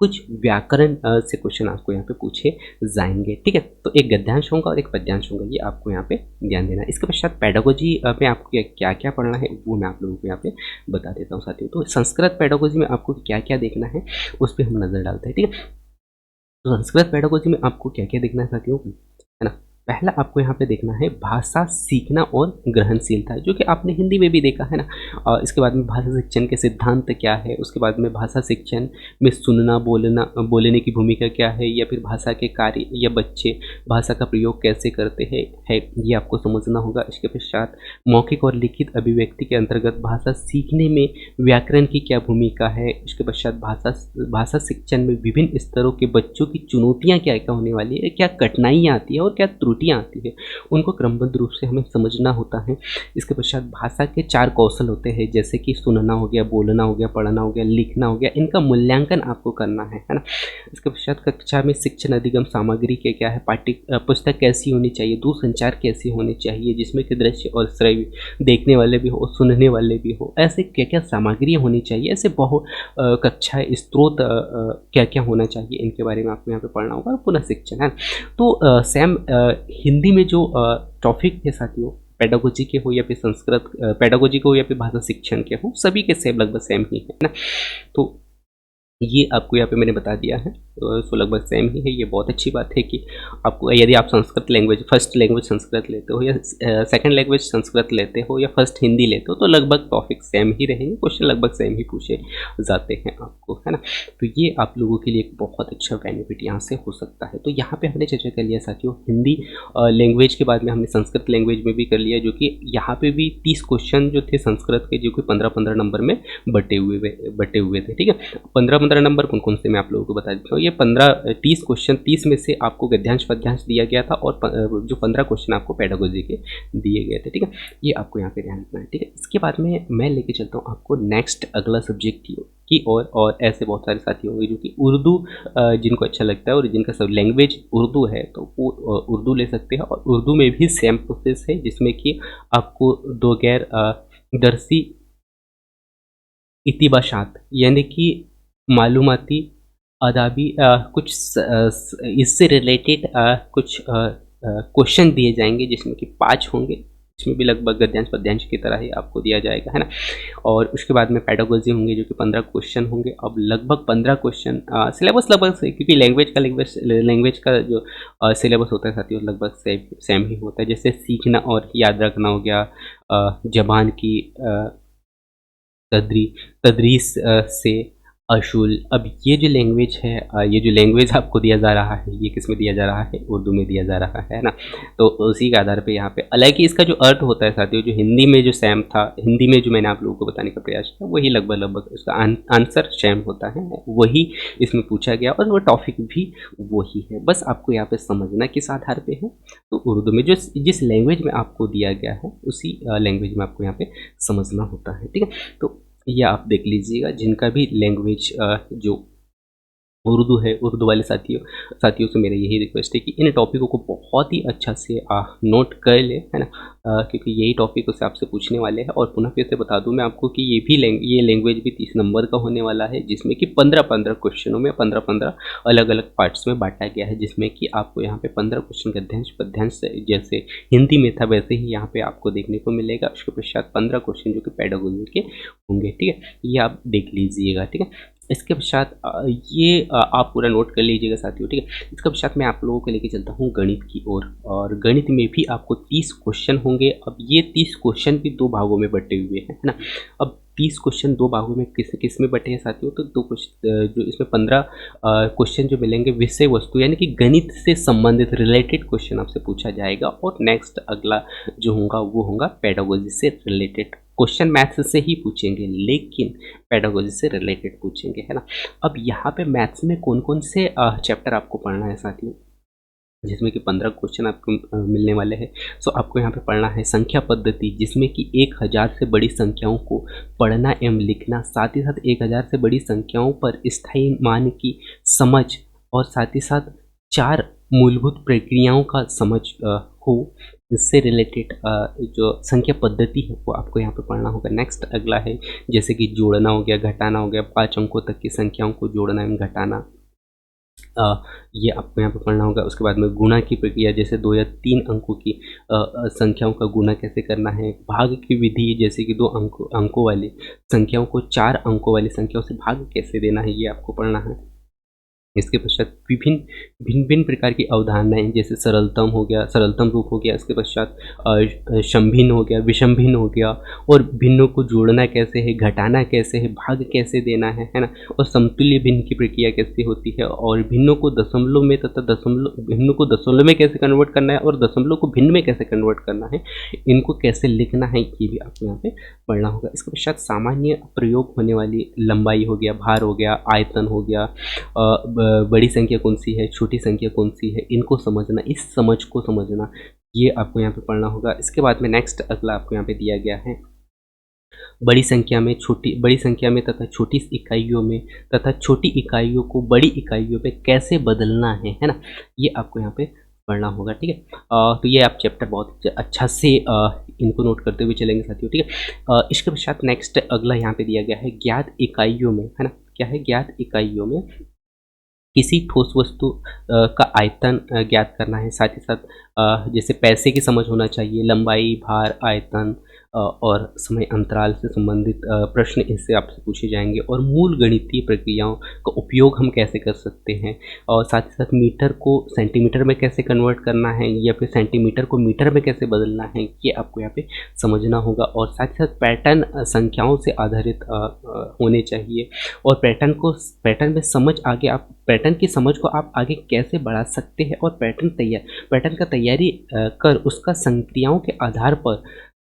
कुछ व्याकरण से क्वेश्चन आपको यहाँ पे पूछे जाएंगे, ठीक है। तो एक गद्यांश होगा और एक पद्यांश होगा, ये आपको यहाँ पे ध्यान देना है। इसके पश्चात पेडागोजी में आपको क्या क्या पढ़ना है वो मैं आप लोगों को यहाँ पे बता देता हूँ साथियों। तो संस्कृत पेडागोजी में आपको क्या क्या देखना है उस पर हम नज़र डालते हैं, ठीक है। तो संस्कृत पेडागोजी में आपको क्या क्या देखना है साथियों, है ना। पहला आपको यहाँ पे देखना है भाषा सीखना और ग्रहणशीलता, जो कि आपने हिंदी में भी देखा है ना। और इसके बाद में भाषा शिक्षण के सिद्धांत क्या है, उसके बाद में भाषा शिक्षण में सुनना, बोलना, बोलने की भूमिका क्या है, या फिर भाषा के कार्य या बच्चे भाषा का प्रयोग कैसे करते हैं ये आपको समझना होगा। इसके पश्चात मौखिक और लिखित अभिव्यक्ति के अंतर्गत भाषा सीखने में व्याकरण की क्या भूमिका है। इसके पश्चात भाषा शिक्षण में विभिन्न स्तरों के बच्चों की चुनौतियाँ क्या क्या होने वाली है, क्या कठिनाइयाँ आती है और क्या त्रुटियाँ आती है, उनको क्रमबद्ध रूप से हमें समझना होता है। इसके पश्चात भाषा के 4 कौशल होते हैं, जैसे कि सुनना हो गया, बोलना हो गया, पढ़ना हो गया, लिखना हो गया, इनका मूल्यांकन आपको करना है ना। इसके पश्चात कक्षा में शिक्षण अधिगम सामग्री के क्या है, पाठ्य पुस्तक कैसी होनी चाहिए, दूरसंचार कैसी होनी चाहिए, जिसमें कि दृश्य और श्रव्य देखने वाले भी हो, सुनने वाले भी हो, ऐसे क्या क्या सामग्री होनी चाहिए, ऐसे बहुत कक्षा स्रोत क्या क्या होना चाहिए, इनके बारे में आपको यहाँ पे पढ़ना होगा। पुनः शिक्षण है। तो सेम हिंदी में जो टॉपिक थे साथियों, पेडागोजी के हो या फिर संस्कृत पेडागोजी के हो या फिर भाषा शिक्षण के हो, सभी के सेम लगभग सेम ही है ना। तो ये आपको यहाँ पे मैंने बता दिया है। सो लगभग सेम ही है। ये बहुत अच्छी बात है कि आपको, यदि आप Sanskrit language, first language Sanskrit लेते हो या सेकंड लैंग्वेज संस्कृत लेते हो या फर्स्ट हिंदी लेते हो, तो लगभग टॉपिक सेम ही रहेंगे, क्वेश्चन लगभग सेम ही पूछे जाते हैं आपको, है ना। तो ये आप लोगों के लिए एक बहुत अच्छा बेनिफिट यहाँ से हो सकता है। तो यहाँ पे हमने चर्चा कर लिया साथियों हिंदी लैंग्वेज के बाद में हमने संस्कृत लैंग्वेज में भी कर लिया, जो कि यहाँ पे भी 30 क्वेश्चन जो थे संस्कृत के, जो कि 15-15 नंबर में बटे हुए थे, ठीक है। 15-15 नंबर कौन कौन से मैं आप लोगों को बता देता हूँ। ये 30 क्वेश्चन, 30 में से आपको गद्यांश पद्यांश दिया गया था और जो 15 क्वेश्चन आपको पेडागोजी के दिए गए थे, ठीक है। ये आपको यहाँ पे ध्यान रखना है, ठीक है। इसके बाद में मैं लेके चलता हूँ आपको नेक्स्ट अगला सब्जेक्ट की और ऐसे बहुत सारे साथी होंगे जो कि उर्दू जिनको अच्छा लगता है और जिनका सब लैंग्वेज उर्दू है, तो वो उर्दू ले सकते हैं। और उर्दू में भी सेम प्रोसेस है, जिसमें कि आपको दो गैर दरसी इतिबाशात यानी कि मालूमाती अदाबी कुछ इससे रिलेटेड कुछ क्वेश्चन दिए जाएंगे, जिसमें कि 5 होंगे। इसमें भी लगभग गद्यांश पद्यांश की तरह ही आपको दिया जाएगा, है ना। और उसके बाद में पेडागोजी होंगे, जो कि 15 क्वेश्चन होंगे। अब लगभग 15 क्वेश्चन सिलेबस लगभग से, क्योंकि लैंग्वेज का जो सिलेबस होता है साथियों लगभग सेम ही होता है। जैसे सीखना और याद रखना हो गया, जबान की तदरीस से अशूल। अब ये जो लैंग्वेज है, ये जो लैंग्वेज आपको दिया जा रहा है, ये किस में दिया जा रहा है, उर्दू में दिया जा रहा है ना। तो उसी के आधार पे यहाँ पे, हालांकि इसका जो अर्थ होता है साथियों, जो हिंदी में जो सेम था, हिंदी में जो मैंने आप लोगों को बताने का प्रयास किया, वही लगभग उसका आंसर सेम होता है, वही इसमें पूछा गया और वो टॉपिक भी वही है। बस आपको यहाँ पे समझना किस आधार पे है। तो उर्दू में जो जिस लैंग्वेज में आपको दिया गया है, उसी लैंग्वेज में आपको यहाँ पे समझना होता है, ठीक है। तो ये आप देख लीजिएगा, जिनका भी लैंग्वेज जो उर्दू है, उर्दू वाले साथियों से मेरा यही रिक्वेस्ट है कि इन टॉपिकों को बहुत ही अच्छा से नोट कर ले, है ना। क्योंकि यही टॉपिक से आपसे पूछने वाले हैं। और पुनः फिर से बता दूं मैं आपको कि ये लैंग्वेज भी 30 नंबर का होने वाला है, जिसमें कि 15-15 क्वेश्चनों में 15-15 अलग अलग पार्ट्स में बांटा गया है, जिसमें कि आपको यहाँ पे 15 क्वेश्चन गद्यांश पद्यांश जैसे हिंदी में था, वैसे ही यहाँ पे आपको देखने को मिलेगा। उसके पश्चात 15 क्वेश्चन जो कि पेडागोजी के होंगे, ठीक है। ये आप देख लीजिएगा, ठीक है। इसके पश्चात ये आप पूरा नोट कर लीजिएगा साथियों, ठीक है। इसके पश्चात मैं आप लोगों को लेके चलता हूँ गणित की ओर, और गणित में भी आपको 30 क्वेश्चन होंगे। अब ये 30 क्वेश्चन भी 2 भागों में बटे हुए हैं, है ना। अब 30 क्वेश्चन 2 भागों में किस में बटे हैं साथियों, तो 2 क्वेश्चन जो इसमें 15 क्वेश्चन जो मिलेंगे विषय वस्तु यानी कि गणित से संबंधित रिलेटेड क्वेश्चन आपसे पूछा जाएगा। और नेक्स्ट अगला जो होगा वो होगा पेडागोजी से रिलेटेड क्वेश्चन। मैथ्स से ही पूछेंगे, लेकिन पेडागोजी से रिलेटेड पूछेंगे, है ना। अब यहाँ पे मैथ्स में कौन कौन से चैप्टर आपको पढ़ना है साथियों, जिसमें कि 15 क्वेश्चन आपको मिलने वाले हैं। सो आपको यहाँ पे पढ़ना है संख्या पद्धति, जिसमें कि 1000 से बड़ी संख्याओं को पढ़ना एवं लिखना, साथ ही साथ 1000 से बड़ी संख्याओं पर स्थायी मान की समझ, और साथ ही साथ 4 मूलभूत प्रक्रियाओं का समझ हो, इससे रिलेटेड जो संख्या पद्धति है वो आपको यहाँ पे पढ़ना होगा। नेक्स्ट अगला है जैसे कि जोड़ना हो गया, घटाना हो गया, 5 अंकों तक की संख्याओं को जोड़ना एवं घटाना, ये आपको यहाँ पे पढ़ना होगा। उसके बाद में गुणा की प्रक्रिया, जैसे 2 या 3 अंकों की संख्याओं का गुणा कैसे करना है। भाग की विधि, जैसे कि 2 अंकों वाली संख्याओं को 4 अंकों वाली संख्याओं से भाग कैसे देना है, ये आपको पढ़ना है। इसके पश्चात भिन्न प्रकार की अवधारणाएं, जैसे सरलतम हो गया, सरलतम रूप हो गया। इसके पश्चात समभिन्न हो गया, विषमभिन्न हो गया, और भिन्नों को जोड़ना कैसे है, घटाना कैसे है, भाग कैसे देना है ना। और समतुल्य भिन्न की प्रक्रिया कैसे होती है, और भिन्नों को दशमलव में तथा भिन्नों को दशमलव में कैसे कन्वर्ट करना है, और दशमलव को भिन्न में कैसे कन्वर्ट करना है, इनको कैसे लिखना है, ये भी आपको यहाँ पे पढ़ना होगा। इसके पश्चात सामान्य प्रयोग होने वाली लंबाई हो गया, भार हो गया, आयतन हो गया, बड़ी संख्या कौन सी है, छोटी संख्या कौन सी है, इनको समझना, इस समझ को समझना, ये आपको यहाँ पे पढ़ना होगा। इसके बाद में नेक्स्ट अगला आपको यहाँ पे दिया गया है बड़ी संख्या में तथा छोटी इकाइयों में तथा छोटी इकाइयों को बड़ी इकाइयों में कैसे बदलना है ना। ये आपको यहाँ पे पढ़ना होगा, ठीक है। तो ये आप चैप्टर बहुत अच्छा से इनको नोट करते हुए चलेंगे साथियों, ठीक है। इसके पश्चात नेक्स्ट अगला यहाँ पे दिया गया है ज्ञात इकाइयों में, है ना। क्या है, ज्ञात इकाइयों में किसी ठोस वस्तु का आयतन ज्ञात करना है। साथ ही साथ जैसे पैसे की समझ होना चाहिए, लंबाई, भार, आयतन, और समय अंतराल से संबंधित प्रश्न इससे आपसे पूछे जाएंगे, और मूल गणितीय प्रक्रियाओं का उपयोग हम कैसे कर सकते हैं, और साथ ही साथ मीटर को सेंटीमीटर में कैसे कन्वर्ट करना है या फिर सेंटीमीटर को मीटर में कैसे बदलना है, ये आपको यहाँ पे समझना होगा। और साथ ही साथ पैटर्न संख्याओं से आधारित होने चाहिए, और पैटर्न में समझ आगे आप पैटर्न की समझ को आप आगे कैसे बढ़ा सकते हैं, और पैटर्न का तैयारी कर उसका संक्रियाओं के आधार पर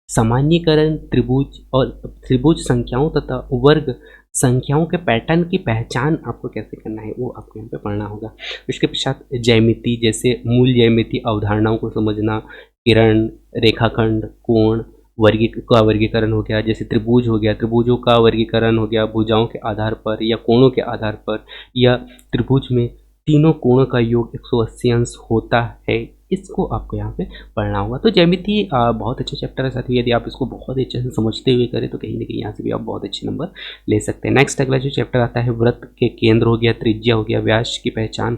सामान्यीकरण, त्रिभुज संख्याओं तथा वर्ग संख्याओं के पैटर्न की पहचान आपको कैसे करना है, वो आपको यहाँ पे पढ़ना होगा। इसके पश्चात ज्यामिति, जैसे मूल ज्यामिति अवधारणाओं को समझना, किरण, रेखाखंड, कोण का वर्गीकरण हो गया, जैसे त्रिभुज हो गया, त्रिभुजों का वर्गीकरण हो गया भुजाओं के आधार पर या कोणों के आधार पर, या त्रिभुज में तीनों कोणों का योग 180 अंश होता है, इसको आपको यहाँ पे पढ़ना होगा। तो ज्यामिति बहुत अच्छा चैप्टर है साथियों, यदि आप इसको बहुत अच्छे से समझते हुए करें तो कहीं ना कहीं यहाँ से भी आप बहुत अच्छे नंबर ले सकते हैं। नेक्स्ट अगला जो चैप्टर आता है, वृत्त के केंद्र हो गया, त्रिज्या हो गया, व्यास की पहचान,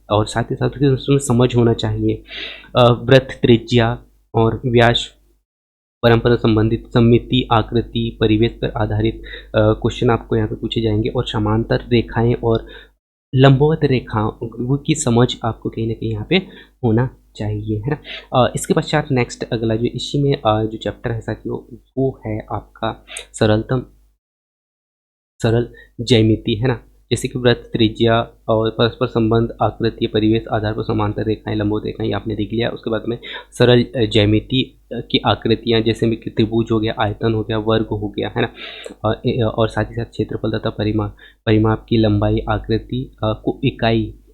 और साथ ही साथ उसमें समझ होना चाहिए। वृत्त, त्रिज्या और व्यास परंपरा संबंधित सममिति, आकृति, परिवेश पर आधारित क्वेश्चन आपको यहाँ पे पूछे जाएंगे, और समांतर रेखाएं और लंबवत रेखाओं की समझ आपको कहीं ना कहीं यहाँ पे होना चाहिए, है ना। इसके पश्चात नेक्स्ट अगला जो इसी में जो चैप्टर है साथियों, वो है आपका सरल ज्यामिति, है ना। जैसे कि वृत्त, त्रिज्या और परस्पर संबंध, आकृति, परिवेश आधार पर समांतर रेखाएं, लंबवत रेखाएं, ये आपने देख लिया। उसके बाद में सरल ज्यामिति की आकृतियां, जैसे में त्रिभुज हो गया, आयतन हो गया, वर्ग हो गया, है ना। और साथ ही साथ क्षेत्रफल तथा परिमाप की लंबाई, आकृति को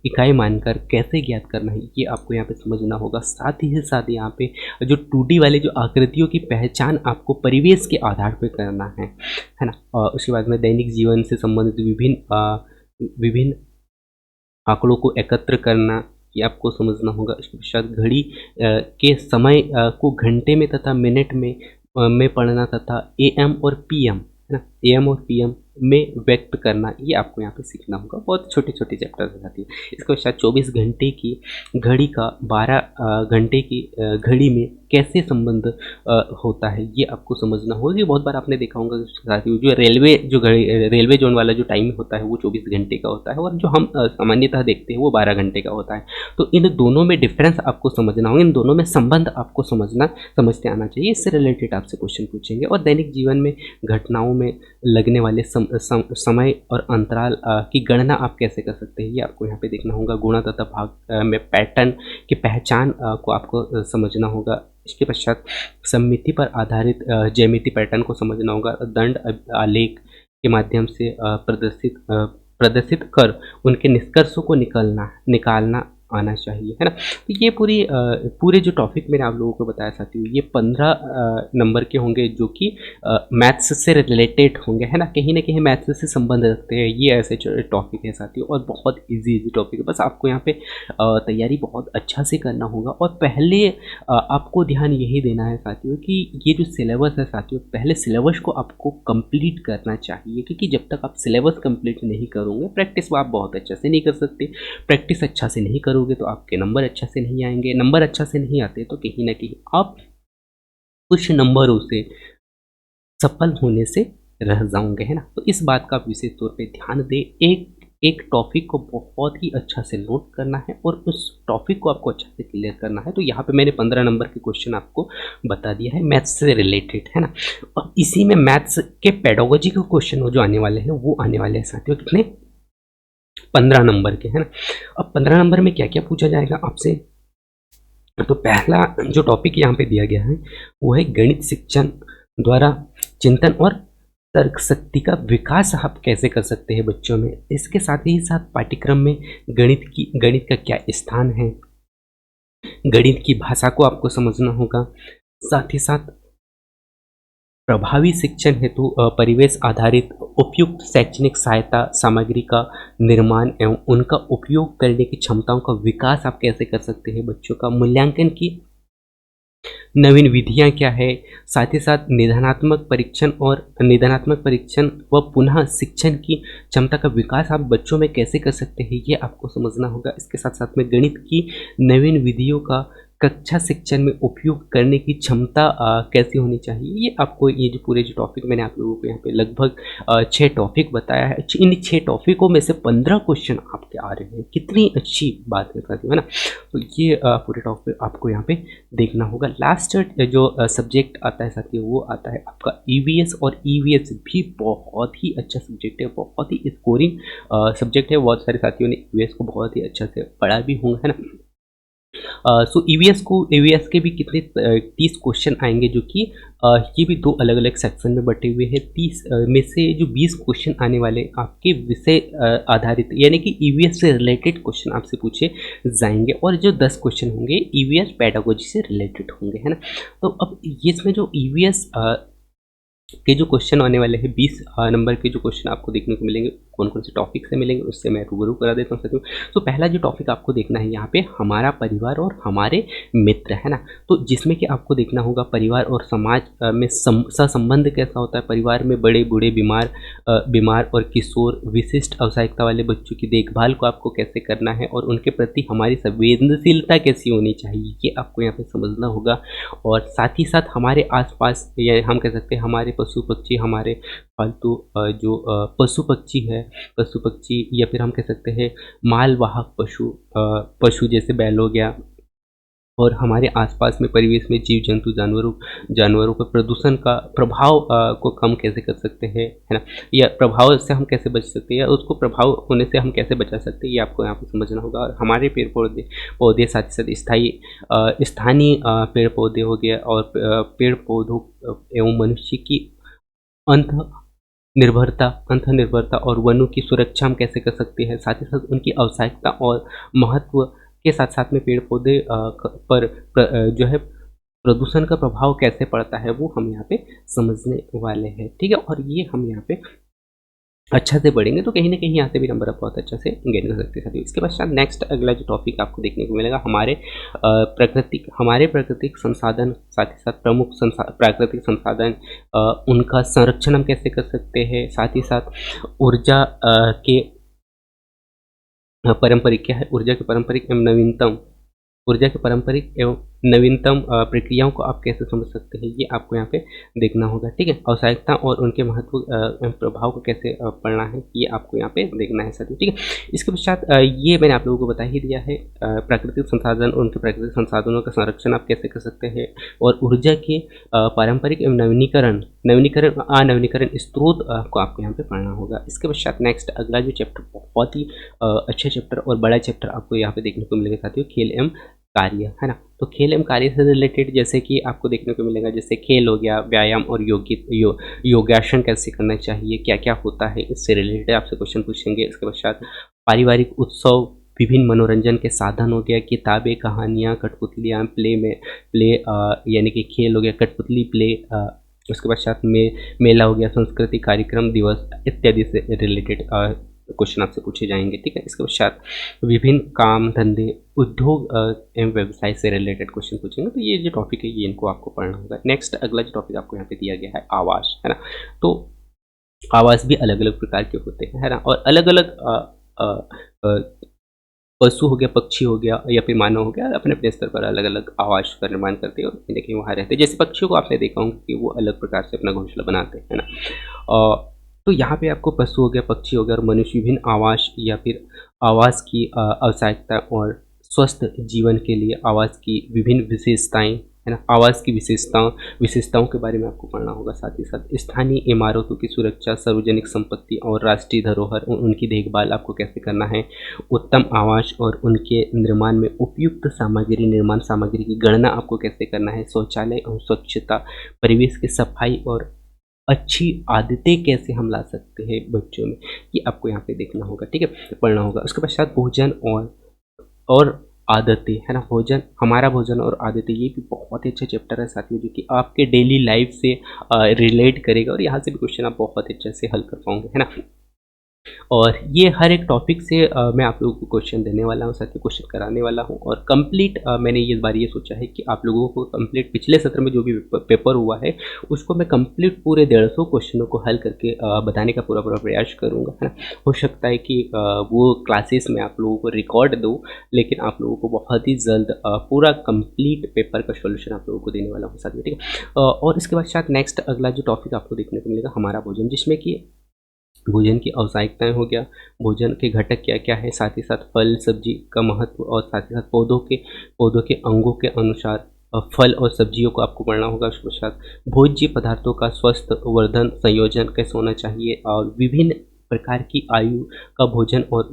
इकाई मानकर कैसे ज्ञात करना है, ये आपको यहाँ पे समझना होगा। साथ ही साथ यहाँ पे जो 2D वाले जो आकृतियों की पहचान आपको परिवेश के आधार पर करना है ना। और उसके बाद में दैनिक जीवन से संबंधित विभिन्न आंकड़ों को एकत्र करना, ये आपको समझना होगा। इसके पश्चात घड़ी के समय को घंटे में तथा मिनट में पढ़ना, तथा AM और PM, है ना, AM और PM में व्यक्त करना, ये आपको यहाँ पे सीखना होगा। बहुत छोटे छोटे चैप्टर है साथियों। इसके पश्चात 24 घंटे की घड़ी का 12 घंटे की घड़ी में कैसे संबंध होता है, ये आपको समझना होगा। ये बहुत बार आपने देखा होगा साथियों, जो रेलवे जोन वाला जो टाइम होता है वो 24 घंटे का होता है, और जो हम सामान्यतः देखते हैं वो 12 घंटे का होता है। तो इन दोनों में डिफरेंस आपको समझना होगा, इन दोनों में संबंध आपको समझते आना चाहिए। इससे रिलेटेड आपसे क्वेश्चन पूछेंगे। और दैनिक जीवन में घटनाओं में लगने वाले समय और अंतराल की गणना आप कैसे कर सकते हैं, ये आपको यहाँ पे देखना होगा। गुणा तथा भाग में पैटर्न की पहचान को आपको समझना होगा। इसके पश्चात सममिति पर आधारित ज्यामिति पैटर्न को समझना होगा। दंड आलेख के माध्यम से प्रदर्शित कर उनके निष्कर्षों को निकालना आना चाहिए, है ना। तो ये पूरे जो टॉपिक मैंने आप लोगों को बताया साथियों, ये 15 नंबर के होंगे, जो कि मैथ्स से रिलेटेड होंगे, है ना। कहीं मैथ्स से संबंध रखते हैं। ये ऐसे टॉपिक है साथियों, और बहुत इजी टॉपिक है। बस आपको यहाँ पे तैयारी बहुत अच्छा से करना होगा। और पहले आपको ध्यान यही देना है साथियों कि ये जो सिलेबस है साथियों, पहले सिलेबस को आपको कंप्लीट करना चाहिए, क्योंकि जब तक आप सिलेबस कंप्लीट नहीं करोगे, प्रैक्टिस आप बहुत अच्छे से नहीं कर सकते। प्रैक्टिस अच्छा से नहीं करोगे तो आपके नंबर अच्छा से नहीं आएंगे। नंबर अच्छा से नहीं आते तो कहीं ना कहीं आप कुछ नंबरों से सफल होने से रह जाओगे, है ना। तो इस बात का विशेष तौर पे ध्यान दें। एक टॉपिक को बहुत ही अच्छा से नोट करना है, और उस टॉपिक को आपको अच्छा से क्लियर करना है। तो यहाँ पे मैंने 15 नंबर के क्वेश्चन आपको बता दिया है मैथ्स से रिलेटेड, है ना। और इसी में मैथ्स के पेडोलॉजी के क्वेश्चन जो आने वाले हैं वो आने वाले हैं साथियों, कितने 15 नंबर के, है ना। अब 15 नंबर में क्या क्या पूछा जाएगा आपसे, तो पहला जो टॉपिक यहाँ पे दिया गया है वो है गणित शिक्षण द्वारा चिंतन और तर्क शक्ति का विकास आप कैसे कर सकते हैं बच्चों में। इसके साथ ही साथ पाठ्यक्रम में गणित का क्या स्थान है, गणित की भाषा को आपको समझना होगा। साथ ही साथ प्रभावी शिक्षण हेतु परिवेश आधारित उपयुक्त शैक्षणिक सहायता सामग्री का निर्माण एवं उनका उपयोग करने की क्षमताओं का विकास आप कैसे कर सकते हैं बच्चों का। मूल्यांकन की नवीन विधियां क्या है, साथ ही साथ निदानात्मक परीक्षण व पुनः शिक्षण की क्षमता का विकास आप बच्चों में कैसे कर सकते हैं, ये आपको समझना होगा। इसके साथ साथ में गणित की नवीन विधियों का कक्षा शिक्षण में उपयोग करने की क्षमता कैसी होनी चाहिए। ये आपको ये जो पूरे जो टॉपिक मैंने आप लोगों को यहाँ पे लगभग 6 टॉपिक बताया है। इन 6 टॉपिकों में से 15 क्वेश्चन आपके आ रहे हैं। कितनी अच्छी बात है साथियों, है ना। तो ये पूरे टॉपिक आपको यहाँ पे देखना होगा। लास्ट जो सब्जेक्ट आता है साथियों वो आता है आपका ईवीएस, और ईवीएस भी बहुत ही अच्छा सब्जेक्ट है, बहुत ही स्कोरिंग सब्जेक्ट है। बहुत सारे साथियों ने ईवीएस को बहुत ही अच्छा से पढ़ा भी होंगे, है ना। सो ईवीएस के भी कितने 30 क्वेश्चन आएंगे, जो कि ये भी 2 अलग अलग सेक्शन में बटे हुए हैं। 30 में से जो 20 क्वेश्चन आने वाले आपके विषय आधारित, यानी कि ईवीएस से रिलेटेड क्वेश्चन आपसे पूछे जाएंगे, और जो 10 क्वेश्चन होंगे ईवीएस पेडागोजी से रिलेटेड होंगे, है ना। तो अब ये इसमें जो ईवीएस के जो क्वेश्चन आने वाले हैं, 20 नंबर के जो क्वेश्चन आपको देखने को मिलेंगे, कौन कौन से टॉपिक से मिलेंगे उससे मैं रूबरू करा देता हूँ साथियों। तो पहला जो टॉपिक आपको देखना है यहाँ पे, हमारा परिवार और हमारे मित्र, है ना। तो जिसमें कि आपको देखना होगा परिवार और समाज में सहसंबंध कैसा होता है, परिवार में बड़े बूढ़े बीमार और किशोर विशिष्ट आवश्यकता वाले बच्चों की देखभाल को आपको कैसे करना है, और उनके प्रति हमारी संवेदनशीलता कैसी होनी चाहिए, ये आपको यहाँ पे समझना होगा। और साथ ही साथ हमारे आसपास, या हम कह सकते हैं हमारे पशु पक्षी, हमारे पालतू जो पशु पक्षी, या फिर हम कह सकते हैं मालवाहक पशु जैसे बैल हो गया, और हमारे आसपास में परिवेश में जीव जंतु जानवरों पर प्रदूषण का प्रभाव को कम कैसे कर सकते हैं, है ना। या प्रभाव से हम कैसे बच सकते हैं, या उसको प्रभाव होने से हम कैसे बचा सकते हैं, ये आपको यहाँ पर समझना होगा। और हमारे पेड़ पौधे साथ ही साथ स्थानीय पेड़ पौधे हो गया, और पेड़ पौधों एवं मनुष्य की अंत अंत निर्भरता और वनों की सुरक्षा हम कैसे कर सकते हैं, साथ ही साथ उनकी आवश्यकता और महत्व के साथ साथ में पेड़ पौधे पर जो है प्रदूषण का प्रभाव कैसे पड़ता है, वो हम यहाँ पे समझने वाले हैं, ठीक है। और ये हम यहाँ पे अच्छा से पढ़ेंगे तो कहीं ना कहीं यहाँ से भी नंबर आप बहुत अच्छा से गेन कर सकते हैं। इसके पश्चात नेक्स्ट अगला जो टॉपिक आपको देखने को मिलेगा, हमारे प्राकृतिक संसाधन, साथ ही साथ प्रमुख प्राकृतिक संसाधन, उनका संरक्षण हम कैसे कर सकते हैं, साथ ही साथ ऊर्जा के पारंपरिक क्या है, ऊर्जा के पारंपरिक एवं नवीनतम प्रक्रियाओं को आप कैसे समझ सकते हैं, ये आपको यहाँ पे देखना होगा, ठीक है। आवश्यकता और उनके महत्व एवं प्रभाव को कैसे पढ़ना है, ये आपको यहाँ पे देखना है साथियों, ठीक है। इसके पश्चात ये मैंने आप लोगों को बता ही दिया है, प्राकृतिक संसाधन और उनके प्राकृतिक संसाधनों का संरक्षण आप कैसे कर सकते हैं, और ऊर्जा के पारंपरिक एवं नवीनीकरण स्त्रोत को आपको यहाँ पे पढ़ना होगा। इसके पश्चात नेक्स्ट अगला जो चैप्टर, बहुत ही अच्छा चैप्टर और बड़ा चैप्टर आपको यहाँ पे देखने को मिलेगा साथियों, खेल एवं कार्य, है ना। तो खेल एवं कार्य से रिलेटेड जैसे कि आपको देखने को मिलेगा, जैसे खेल हो गया, व्यायाम और योगासन कैसे करना चाहिए, क्या क्या होता है, इससे रिलेटेड आपसे क्वेश्चन पूछेंगे। इसके पश्चात पारिवारिक उत्सव, विभिन्न मनोरंजन के साधन हो गया, किताबें, कहानियाँ, कठपुतलियाँ, प्ले यानी कि खेल हो गया, कठपुतली प्ले, उसके पश्चात मेला हो गया, संस्कृति कार्यक्रम, दिवस इत्यादि से रिलेटेड क्वेश्चन आपसे पूछे जाएंगे, ठीक है। इसके पश्चात विभिन्न काम धंधे, उद्योग एवं व्यवसाय से रिलेटेड क्वेश्चन पूछेंगे। तो ये जो टॉपिक है ये इनको आपको पढ़ना होगा। नेक्स्ट अगला जो टॉपिक आपको यहाँ पे दिया गया है, आवास, है ना। तो आवास भी अलग अलग प्रकार के होते हैं, है ना, और अलग अलग पशु हो गया, पक्षी हो गया, या फिर मानव हो गया, अपने अपने स्तर पर अलग अलग आवास का निर्माण करते हैं और कहीं ना कहीं वहाँ रहते हैं। जैसे पक्षियों को आपने देखा होगा कि वो अलग प्रकार से अपना घोंसला बनाते हैं, है ना। तो यहाँ पे आपको पशु हो गया, पक्षी हो गया और मनुष्य विभिन्न आवास या फिर आवास की आवश्यकता और स्वस्थ जीवन के लिए आवास की विभिन्न विशेषताएं, है ना, आवास की विशेषताओं के बारे में आपको पढ़ना होगा। साथ ही साथ स्थानीय इमारतों की सुरक्षा, सार्वजनिक संपत्ति और राष्ट्रीय धरोहर, उनकी देखभाल आपको कैसे करना है, उत्तम आवास और उनके निर्माण में उपयुक्त निर्माण सामग्री की गणना आपको कैसे करना है, शौचालय और स्वच्छता, परिवेश की सफाई और अच्छी आदतें कैसे हम ला सकते हैं बच्चों में, ये आपको यहाँ पे देखना होगा, ठीक है, पढ़ना होगा। उसके पश्चात भोजन और आदतें, है ना, हमारा भोजन और आदतें, ये भी बहुत ही अच्छा चैप्टर है साथियों, जो कि आपके डेली लाइफ से रिलेट करेगा और यहाँ से भी क्वेश्चन आप बहुत अच्छे से हल कर पाओगे, है ना। और ये हर एक टॉपिक से मैं आप लोगों को क्वेश्चन देने वाला हूँ, साथ ही क्वेश्चन कराने वाला हूँ और कंप्लीट मैंने इस बार ये सोचा है कि आप लोगों को कंप्लीट पिछले सत्र में जो भी पेपर हुआ है उसको मैं कंप्लीट पूरे 150 क्वेश्चनों को हल करके बताने का पूरा पूरा प्रयास करूँगा, है ना। हो सकता है कि वो क्लासेस में आप लोगों को रिकॉर्ड दूँ, लेकिन आप लोगों को बहुत ही जल्द पूरा कंप्लीट पेपर का सोल्यूशन आप लोगों को देने वाला हूँ साथ में, ठीक है। और इसके बाद शायद नेक्स्ट अगला जो टॉपिक आपको देखने को मिलेगा हमारा भोजन, जिसमें कि भोजन की आवश्यकताएँ हो गया, भोजन के घटक क्या-क्या है, साथ ही साथ फल, सब्जी का महत्व और साथ ही साथ पौधों के अंगों के अनुसार फल और सब्जियों को आपको पढ़ना होगा। उसके पश्चात भोज्य पदार्थों का स्वस्थ वर्धन संयोजन कैसे होना चाहिए और विभिन्न प्रकार की आयु का भोजन और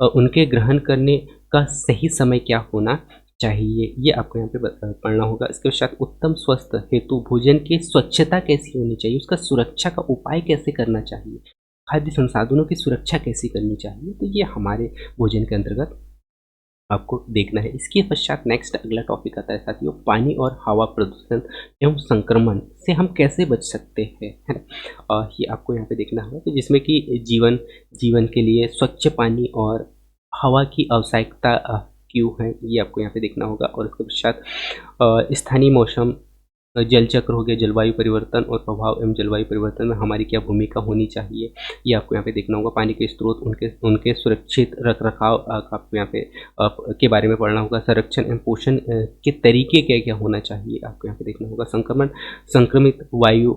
उनके ग्रहण करने का सही समय क्या होना चाहिए, ये आपको यहाँ पे पढ़ना होगा। इसके पश्चात उत्तम स्वास्थ्य हेतु भोजन की स्वच्छता कैसी होनी चाहिए, उसका सुरक्षा का उपाय कैसे करना चाहिए, खाद्य संसाधनों की सुरक्षा कैसे करनी चाहिए, तो ये हमारे भोजन के अंतर्गत आपको देखना है। इसके पश्चात नेक्स्ट अगला टॉपिक आता है साथियों, पानी और हवा प्रदूषण एवं संक्रमण से हम कैसे बच सकते हैं, है ना। ये आपको यहाँ पे देखना होगा, तो जिसमें कि जीवन के लिए स्वच्छ पानी और हवा की आवश्यकता क्यों है, ये आपको यहाँ पे देखना होगा। और इसके पश्चात स्थानीय मौसम, जल चक्र हो गया, जलवायु परिवर्तन और प्रभाव एवं जलवायु परिवर्तन में हमारी क्या भूमिका होनी चाहिए, ये आपको यहाँ पे देखना होगा। पानी के स्रोत, उनके उनके सुरक्षित रखरखाव का आपको यहाँ पे के बारे में पढ़ना होगा। संरक्षण एवं पोषण के तरीके क्या क्या होना चाहिए, आपको यहाँ पे देखना होगा। संक्रमित वायु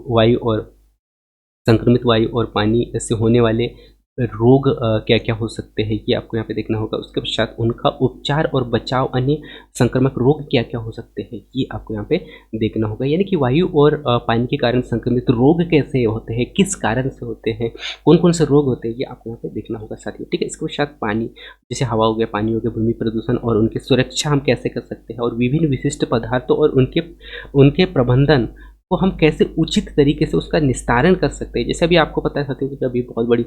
और पानी से होने वाले रोग क्या-क्या हो सकते हैं, ये आपको यहाँ पे देखना होगा। उसके पश्चात उनका उपचार और बचाव, अन्य संक्रामक रोग क्या-क्या हो सकते हैं, ये आपको यहाँ पे देखना होगा। यानी कि वायु और पानी के कारण संक्रमित रोग कैसे होते हैं, किस कारण से होते हैं, कौन-कौन से रोग होते हैं, ये आपको यहाँ पे देखना होगा साथियों, ठीक है। इसके पश्चात पानी, जैसे हवा हो गया, पानी हो गया, भूमि प्रदूषण और उनकी सुरक्षा हम कैसे कर सकते हैं और विभिन्न विशिष्ट पदार्थों और उनके उनके प्रबंधन को हम कैसे उचित तरीके से उसका निस्तारण कर सकते हैं। जैसे अभी आपको पता है साथियों कि अभी बहुत बड़ी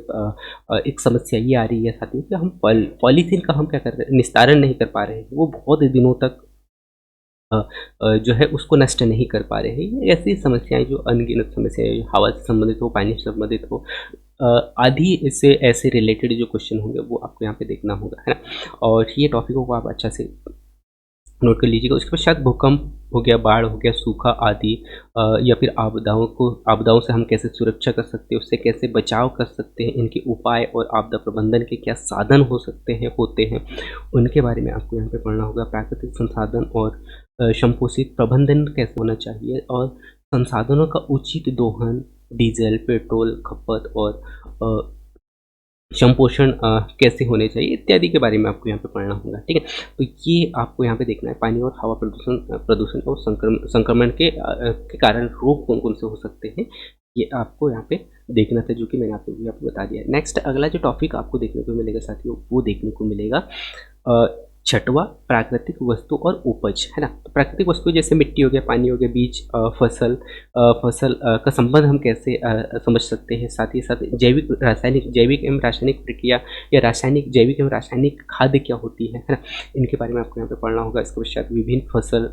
एक समस्या ये आ रही है साथियों कि हम पॉलीथीन का हम क्या कर रहे हैं, निस्तारण नहीं कर पा रहे हैं। वो बहुत दिनों तक जो है उसको नष्ट नहीं कर पा रहे हैं। ये ऐसी समस्याएँ जो अनगिनत समस्याएँ, हवा से संबंधित हो, पानी से संबंधित हो, आदि से ऐसे रिलेटेड जो क्वेश्चन होंगे वो आपको यहाँ पे देखना होगा, है ना। और ये टॉपिकों को आप अच्छा से नोट कर लीजिएगा। उसके पश्चात भूकंप हो गया, बाढ़ हो गया, सूखा आदि या फिर आपदाओं से हम कैसे सुरक्षा कर सकते हैं, उससे कैसे बचाव कर सकते हैं, इनके उपाय और आपदा प्रबंधन के क्या साधन हो सकते हैं, होते हैं, उनके बारे में आपको यहाँ पे पढ़ना होगा। प्राकृतिक संसाधन और संपोषित प्रबंधन कैसे होना चाहिए और संसाधनों का उचित दोहन, डीजल, पेट्रोल खपत और संपोषण कैसे होने चाहिए इत्यादि के बारे में आपको यहाँ पे पढ़ना होगा, ठीक है। तो ये आपको यहाँ पे देखना है, पानी और हवा प्रदूषण और संक्रमण के कारण रोग कौन कौन से हो सकते हैं, ये आपको यहाँ पे देखना था, जो कि मैंने आप लोगों को यहाँ पे बता दिया है। नेक्स्ट अगला जो टॉपिक आपको देखने को मिलेगा साथियों, वो देखने को मिलेगा छठवा, प्राकृतिक वस्तु और उपज, है ना। तो प्राकृतिक वस्तु जैसे मिट्टी हो गया, पानी हो गया, बीज, फसल का संबंध हम कैसे समझ सकते हैं। साथ ही साथ जैविक एवं रासायनिक प्रक्रिया या जैविक एवं रासायनिक खाद्य क्या होती है ना, इनके बारे में आपको यहाँ पे पढ़ना होगा। इसके पश्चात विभिन्न फसल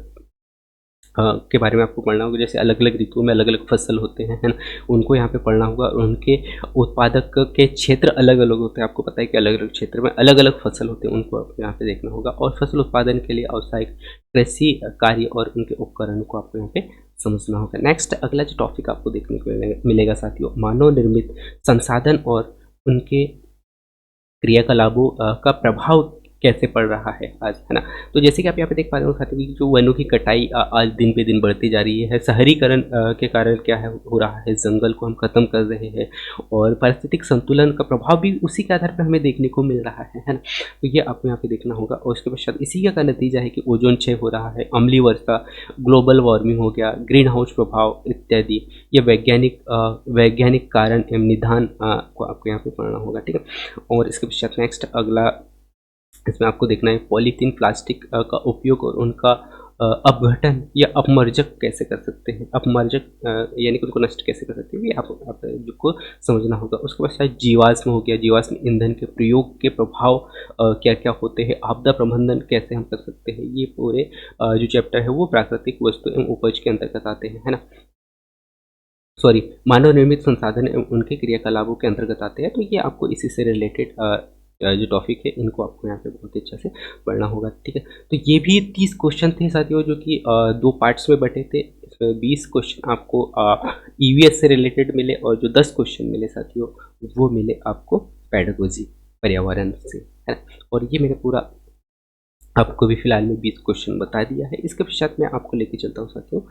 के बारे में आपको पढ़ना होगा। जैसे अलग अलग ऋतुओं में अलग अलग फसल होते हैं, है ना, उनको यहाँ पे पढ़ना होगा। और उनके उत्पादक के क्षेत्र अलग अलग होते हैं, आपको पता है कि अलग अलग क्षेत्र में अलग अलग फसल होते हैं, उनको आपको यहाँ पे देखना होगा। और फसल उत्पादन के लिए आवश्यक कृषि कार्य और उनके उपकरण को आपको यहाँ पे समझना होगा। नेक्स्ट अगला जो टॉपिक आपको देखने को मिलेगा साथियों, मानव निर्मित संसाधन और उनके क्रियाकलापों का प्रभाव कैसे पड़ रहा है आज, है ना। तो जैसे कि आप यहाँ पे देख पा रहे हो साथियों कि जो वनों की कटाई आज दिन पे दिन बढ़ती जा रही है, शहरीकरण के कारण क्या है हो रहा है, जंगल को हम ख़त्म कर रहे हैं और पारिस्थितिक संतुलन का प्रभाव भी उसी के आधार पर हमें देखने को मिल रहा है ना। तो ये आपको यहाँ पे देखना होगा। और उसके पश्चात इसी का नतीजा है कि ओजोन क्षय हो रहा है, अम्लीय वर्षा, ग्लोबल वार्मिंग हो गया, ग्रीन हाउस प्रभाव इत्यादि, ये वैज्ञानिक कारण एवं निदान को आपको यहाँ पे पढ़ना होगा, ठीक है। और इसके पश्चात नेक्स्ट अगला इसमें आपको देखना है पॉलीथीन, प्लास्टिक का उपयोग और उनका अपघटन या अपमर्जक कैसे कर सकते हैं, अपमर्जक यानी कि उनको नष्ट कैसे कर सकते हैं, ये आपको समझना होगा। उसके बाद शायद जीवाश्म हो गया, जीवाश्म ईंधन के प्रयोग के प्रभाव क्या क्या होते हैं, आपदा प्रबंधन कैसे हम कर सकते हैं, ये पूरे जो चैप्टर है वो प्राकृतिक वस्तु एवं उपज के अंतर्गत आते हैं, है ना। सॉरी, मानव निर्मित संसाधन एवं उनके क्रियाकलापों के अंतर्गत आते हैं। तो ये आपको इसी से रिलेटेड जो टॉपिक है इनको आपको यहाँ पे बहुत ही अच्छे से पढ़ना होगा, ठीक है। तो ये भी 30 क्वेश्चन थे साथियों, जो कि दो पार्ट्स में बटे थे। इसमें 20 क्वेश्चन आपको ईवीएस से रिलेटेड मिले और जो 10 क्वेश्चन मिले साथियों वो मिले आपको पेडागोजी, पर्यावरण से, है ना। और ये मैंने पूरा आपको भी फिलहाल में 20 क्वेश्चन बता दिया है। इसके पश्चात मैं आपको लेके चलता हूँ साथियों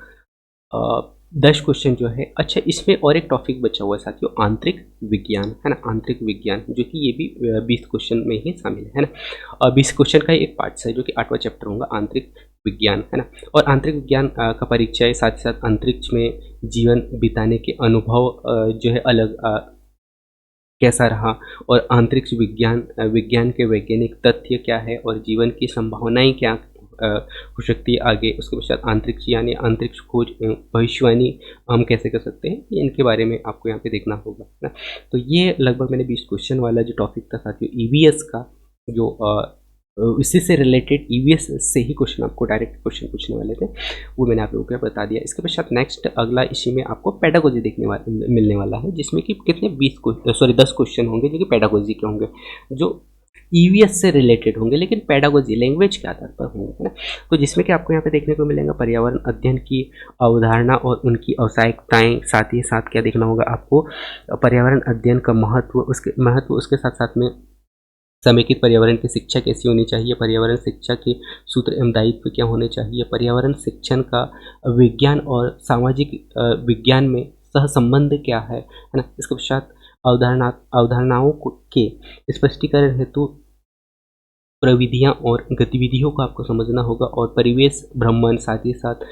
10 क्वेश्चन जो है। अच्छा, इसमें और एक टॉपिक बचा हुआ है साथियों, आंतरिक विज्ञान, है ना। आंतरिक विज्ञान जो कि ये भी 20 क्वेश्चन में ही शामिल है ना। 20 क्वेश्चन का एक पार्ट है जो कि 8वां चैप्टर होगा, आंतरिक विज्ञान, है ना। और आंतरिक विज्ञान का परिचय, साथ ही साथ अंतरिक्ष में जीवन बिताने के अनुभव जो है अलग कैसा रहा, और अंतरिक्ष विज्ञान विज्ञान के वैज्ञानिक तथ्य क्या है और जीवन की संभावनाएं क्या हो सकती है आगे। उसके पश्चात अंतरिक्ष यानी अंतरिक्ष खोज भविष्यवाणी हम कैसे कर सकते हैं, ये इनके बारे में आपको यहाँ पे देखना होगा, है ना। तो ये लगभग मैंने 20 क्वेश्चन वाला जो टॉपिक था साथियों ईवीएस का, जो इसी से रिलेटेड ईवीएस से ही क्वेश्चन आपको डायरेक्ट क्वेश्चन पूछने वाले थे, वो मैंने आप लोगों को बता दिया। इसके पश्चात नेक्स्ट अगला इसी में आपको पेडागोजी देखने वाला मिलने वाला है, जिसमें कि कितने 10 क्वेश्चन होंगे जो कि पेडागोजी के होंगे, जो ईवीएस से रिलेटेड होंगे, लेकिन पेडागोजी लैंग्वेज के आधार पर होंगे, है ना। तो जिसमें कि आपको यहाँ पे देखने को मिलेगा पर्यावरण अध्ययन की अवधारणा और उनकी औपचारिकताएं, साथ ही साथ क्या देखना होगा आपको, पर्यावरण अध्ययन का महत्व, उसके साथ साथ में समेकित पर्यावरण की शिक्षा कैसी होनी चाहिए, पर्यावरण शिक्षा के सूत्र एवं दायित्व क्या होने चाहिए, पर्यावरण शिक्षण का विज्ञान और सामाजिक विज्ञान में सहसंबंध क्या है ना। इसके पश्चात अवधारणाओं के स्पष्टीकरण हेतु प्रविधियां और गतिविधियों को आपको समझना होगा, और परिवेश भ्रमण, साथ ही साथ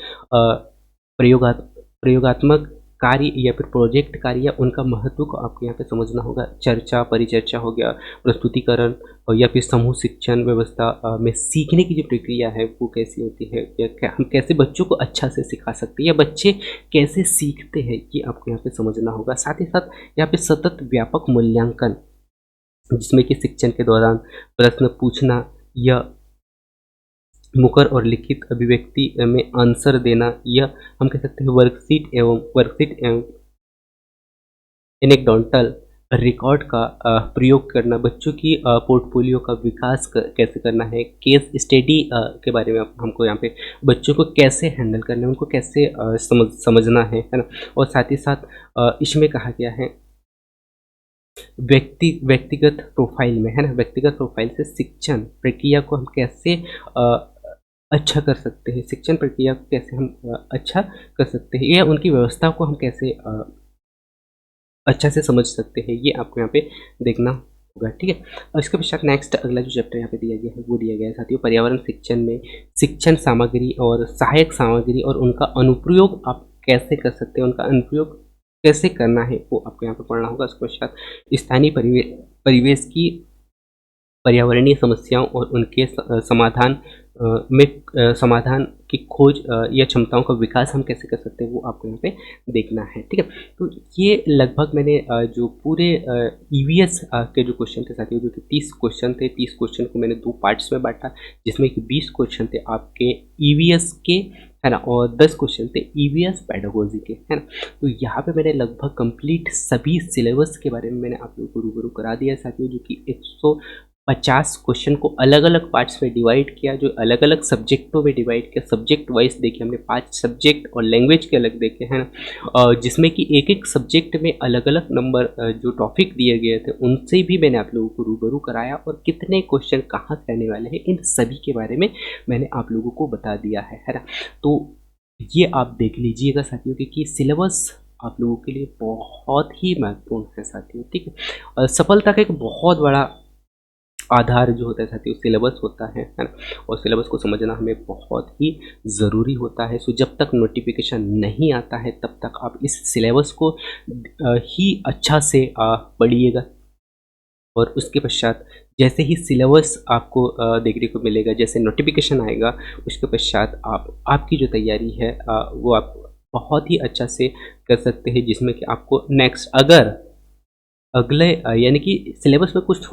प्रयोगात्मक कार्य या फिर प्रोजेक्ट कार्य या उनका महत्व को आपको यहाँ पे समझना होगा। चर्चा, परिचर्चा हो गया, प्रस्तुतिकरण और या फिर समूह शिक्षण व्यवस्था में सीखने की जो प्रक्रिया है वो कैसी होती है, या हम कैसे बच्चों को अच्छा से सिखा सकते हैं, या बच्चे कैसे सीखते हैं, ये आपको यहाँ पे समझना होगा। साथ ही साथ यहाँ पे सतत व्यापक मूल्यांकन, जिसमें कि शिक्षण के दौरान प्रश्न पूछना या मुखर और लिखित अभिव्यक्ति में आंसर देना, या हम कह सकते हैं वर्कशीट एवं एनेक्डोटल रिकॉर्ड का प्रयोग करना, बच्चों की पोर्टफोलियो का विकास कैसे करना है, केस स्टडी के बारे में हमको यहाँ पे बच्चों को कैसे हैंडल करना है, उनको कैसे समझना है ना। और साथ ही साथ इसमें कहा गया है व्यक्तिगत प्रोफाइल में, है ना, व्यक्तिगत प्रोफाइल से शिक्षण प्रक्रिया को हम कैसे अच्छा कर सकते हैं, शिक्षण प्रक्रिया को कैसे हम अच्छा कर सकते हैं, या उनकी व्यवस्था को हम कैसे अच्छा से समझ सकते हैं, ये आपको यहाँ पे देखना होगा, ठीक है। और इसके पश्चात नेक्स्ट अगला जो चैप्टर यहाँ पे दिया गया है वो दिया गया है साथियों, पर्यावरण शिक्षण में शिक्षण सामग्री और सहायक सामग्री और उनका अनुप्रयोग आप कैसे कर सकते हैं, उनका अनुप्रयोग कैसे करना है वो आपको यहाँ पे पढ़ना होगा। उसके पश्चात स्थानीय परिवेश की पर्यावरणीय समस्याओं और उनके समाधान की खोज या क्षमताओं का विकास हम कैसे कर सकते हैं वो आपको यहाँ पे देखना है, ठीक है। तो ये लगभग मैंने जो पूरे ईवीएस के जो क्वेश्चन थे साथियों, जो कि 30 क्वेश्चन थे, 30 क्वेश्चन को मैंने 2 पार्ट्स में बांटा, जिसमें कि 20 क्वेश्चन थे आपके ईवीएस के, है ना, और 10 क्वेश्चन थे ईवीएस पेडागोजी के, है ना। तो यहाँ पे मैंने लगभग कंप्लीट सभी सिलेबस के बारे में मैंने आप लोगों को रूबरू करा दिया है साथियों, जो कि 150 क्वेश्चन को अलग अलग पार्ट्स में डिवाइड किया, जो अलग अलग सब्जेक्टों में डिवाइड किया, सब्जेक्ट वाइज देखे हमने 5 सब्जेक्ट और लैंग्वेज के अलग देखे हैं ना, जिसमें कि एक एक सब्जेक्ट में अलग अलग नंबर जो टॉपिक दिए गए थे उनसे भी मैंने आप लोगों को रूबरू कराया, और कितने क्वेश्चन कहाँ से आने वाले हैं इन सभी के बारे में मैंने आप लोगों को बता दिया है ना। तो ये आप देख लीजिएगा साथियों कि सिलेबस आप लोगों के लिए बहुत ही महत्वपूर्ण है साथियों, ठीक है। सफलता का एक बहुत बड़ा आधार जो होता है साथियों सिलेबस होता है ना, और सिलेबस को समझना हमें बहुत ही ज़रूरी होता है। सो जब तक नोटिफिकेशन नहीं आता है तब तक आप इस सिलेबस को ही अच्छा से पढ़िएगा, और उसके पश्चात जैसे ही सिलेबस आपको देखने को मिलेगा, जैसे नोटिफिकेशन आएगा, उसके पश्चात आपकी जो तैयारी है वो आप बहुत ही अच्छा से कर सकते हैं, जिसमें कि आपको नेक्स्ट अगले यानी कि सिलेबस में कुछ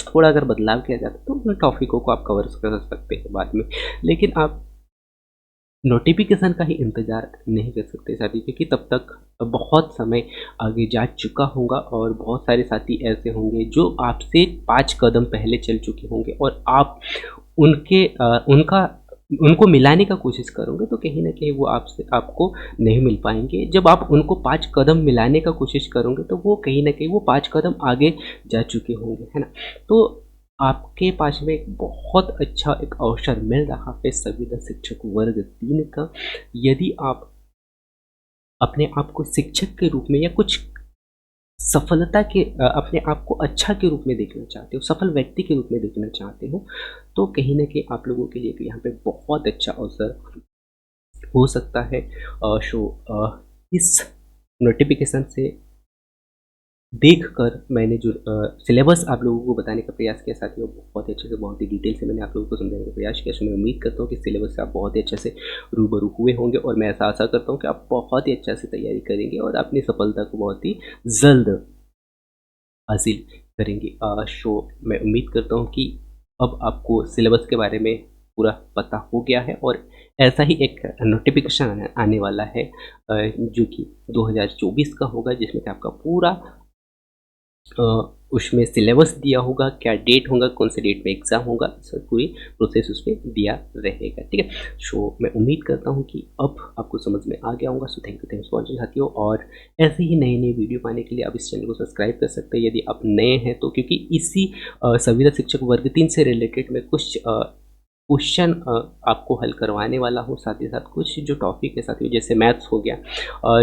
थोड़ा अगर बदलाव किया जाता है तो उन टॉपिकों को आप कवर कर सकते हैं बाद में, लेकिन आप नोटिफिकेशन का ही इंतज़ार नहीं कर सकते साथी, क्योंकि तब तक बहुत समय आगे जा चुका होगा और बहुत सारे साथी ऐसे होंगे जो आपसे 5 कदम पहले चल चुके होंगे और आप उनके उनका उनको मिलाने का कोशिश करोगे तो कहीं न कहीं वो आपसे आपको नहीं मिल पाएँगे। जब आप उनको 5 कदम मिलाने का कोशिश करोगे तो वो कहीं न कहीं वो 5 कदम आगे जा चुके होंगे, है ना? तो आपके पास में एक बहुत अच्छा एक अवसर मिल रहा है संविदा शिक्षक वर्ग 3 का। यदि आप अपने आप को शिक्षक के रूप में या कुछ सफलता के अपने आप को अच्छा के रूप में देखना चाहते हो, सफल व्यक्ति के रूप में देखना चाहते हो, तो कहीं न कहीं आप लोगों के लिए भी यहाँ पे बहुत अच्छा अवसर हो सकता है। इस नोटिफ़िकेशन से देखकर मैंने जो सिलेबस आप लोगों को बताने का प्रयास किया साथियों, बहुत ही अच्छे से, बहुत ही डिटेल से मैंने आप लोगों को समझाने का प्रयास किया। सो मैं उम्मीद करता हूँ कि सिलेबस से आप बहुत ही अच्छे से रूबरू हुए होंगे और मैं ऐसा आशा करता हूँ कि आप बहुत ही अच्छे से तैयारी करेंगे और अपनी सफलता को बहुत ही जल्द हासिल करेंगे। मैं उम्मीद करता हूँ कि अब आपको सिलेबस के बारे में पूरा पता हो गया है और ऐसा ही एक नोटिफिकेशन आने वाला है जो कि 2024 का होगा, जिसमें कि आपका पूरा अ, उसमें सिलेबस दिया होगा, क्या डेट होगा, कौन से डेट में एग्ज़ाम होगा, सब पूरी प्रोसेस उसमें दिया रहेगा, ठीक है। मैं उम्मीद करता हूँ कि अब आपको समझ में आ गया होगा। थैंक्स फॉर वॉचिंग साथियों, और ऐसे ही नई नई वीडियो पाने के लिए आप इस चैनल को सब्सक्राइब कर सकते हैं यदि आप नए हैं तो, क्योंकि इसी संविदा शिक्षक वर्ग 3 से रिलेटेड मैं कुछ क्वेश्चन आपको हल करवाने वाला हूँ, साथ ही साथ कुछ जो टॉपिक है साथियों, जैसे मैथ्स हो गया,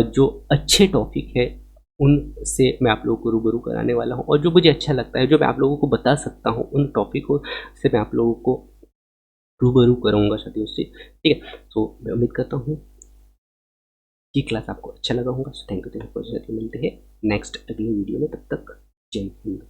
जो अच्छे टॉपिक है उनसे मैं आप लोगों को रूबरू कराने वाला हूँ और जो मुझे अच्छा लगता है, जो मैं आप लोगों को बता सकता हूँ, उन टॉपिकों से मैं आप लोगों को रूबरू करूँगा साथियों से, ठीक है। मैं उम्मीद करता हूँ कि क्लास आपको अच्छा लगा होगा। थैंक यू फॉर, मिलते हैं नेक्स्ट अगले वीडियो में, तब तक जय हिंद।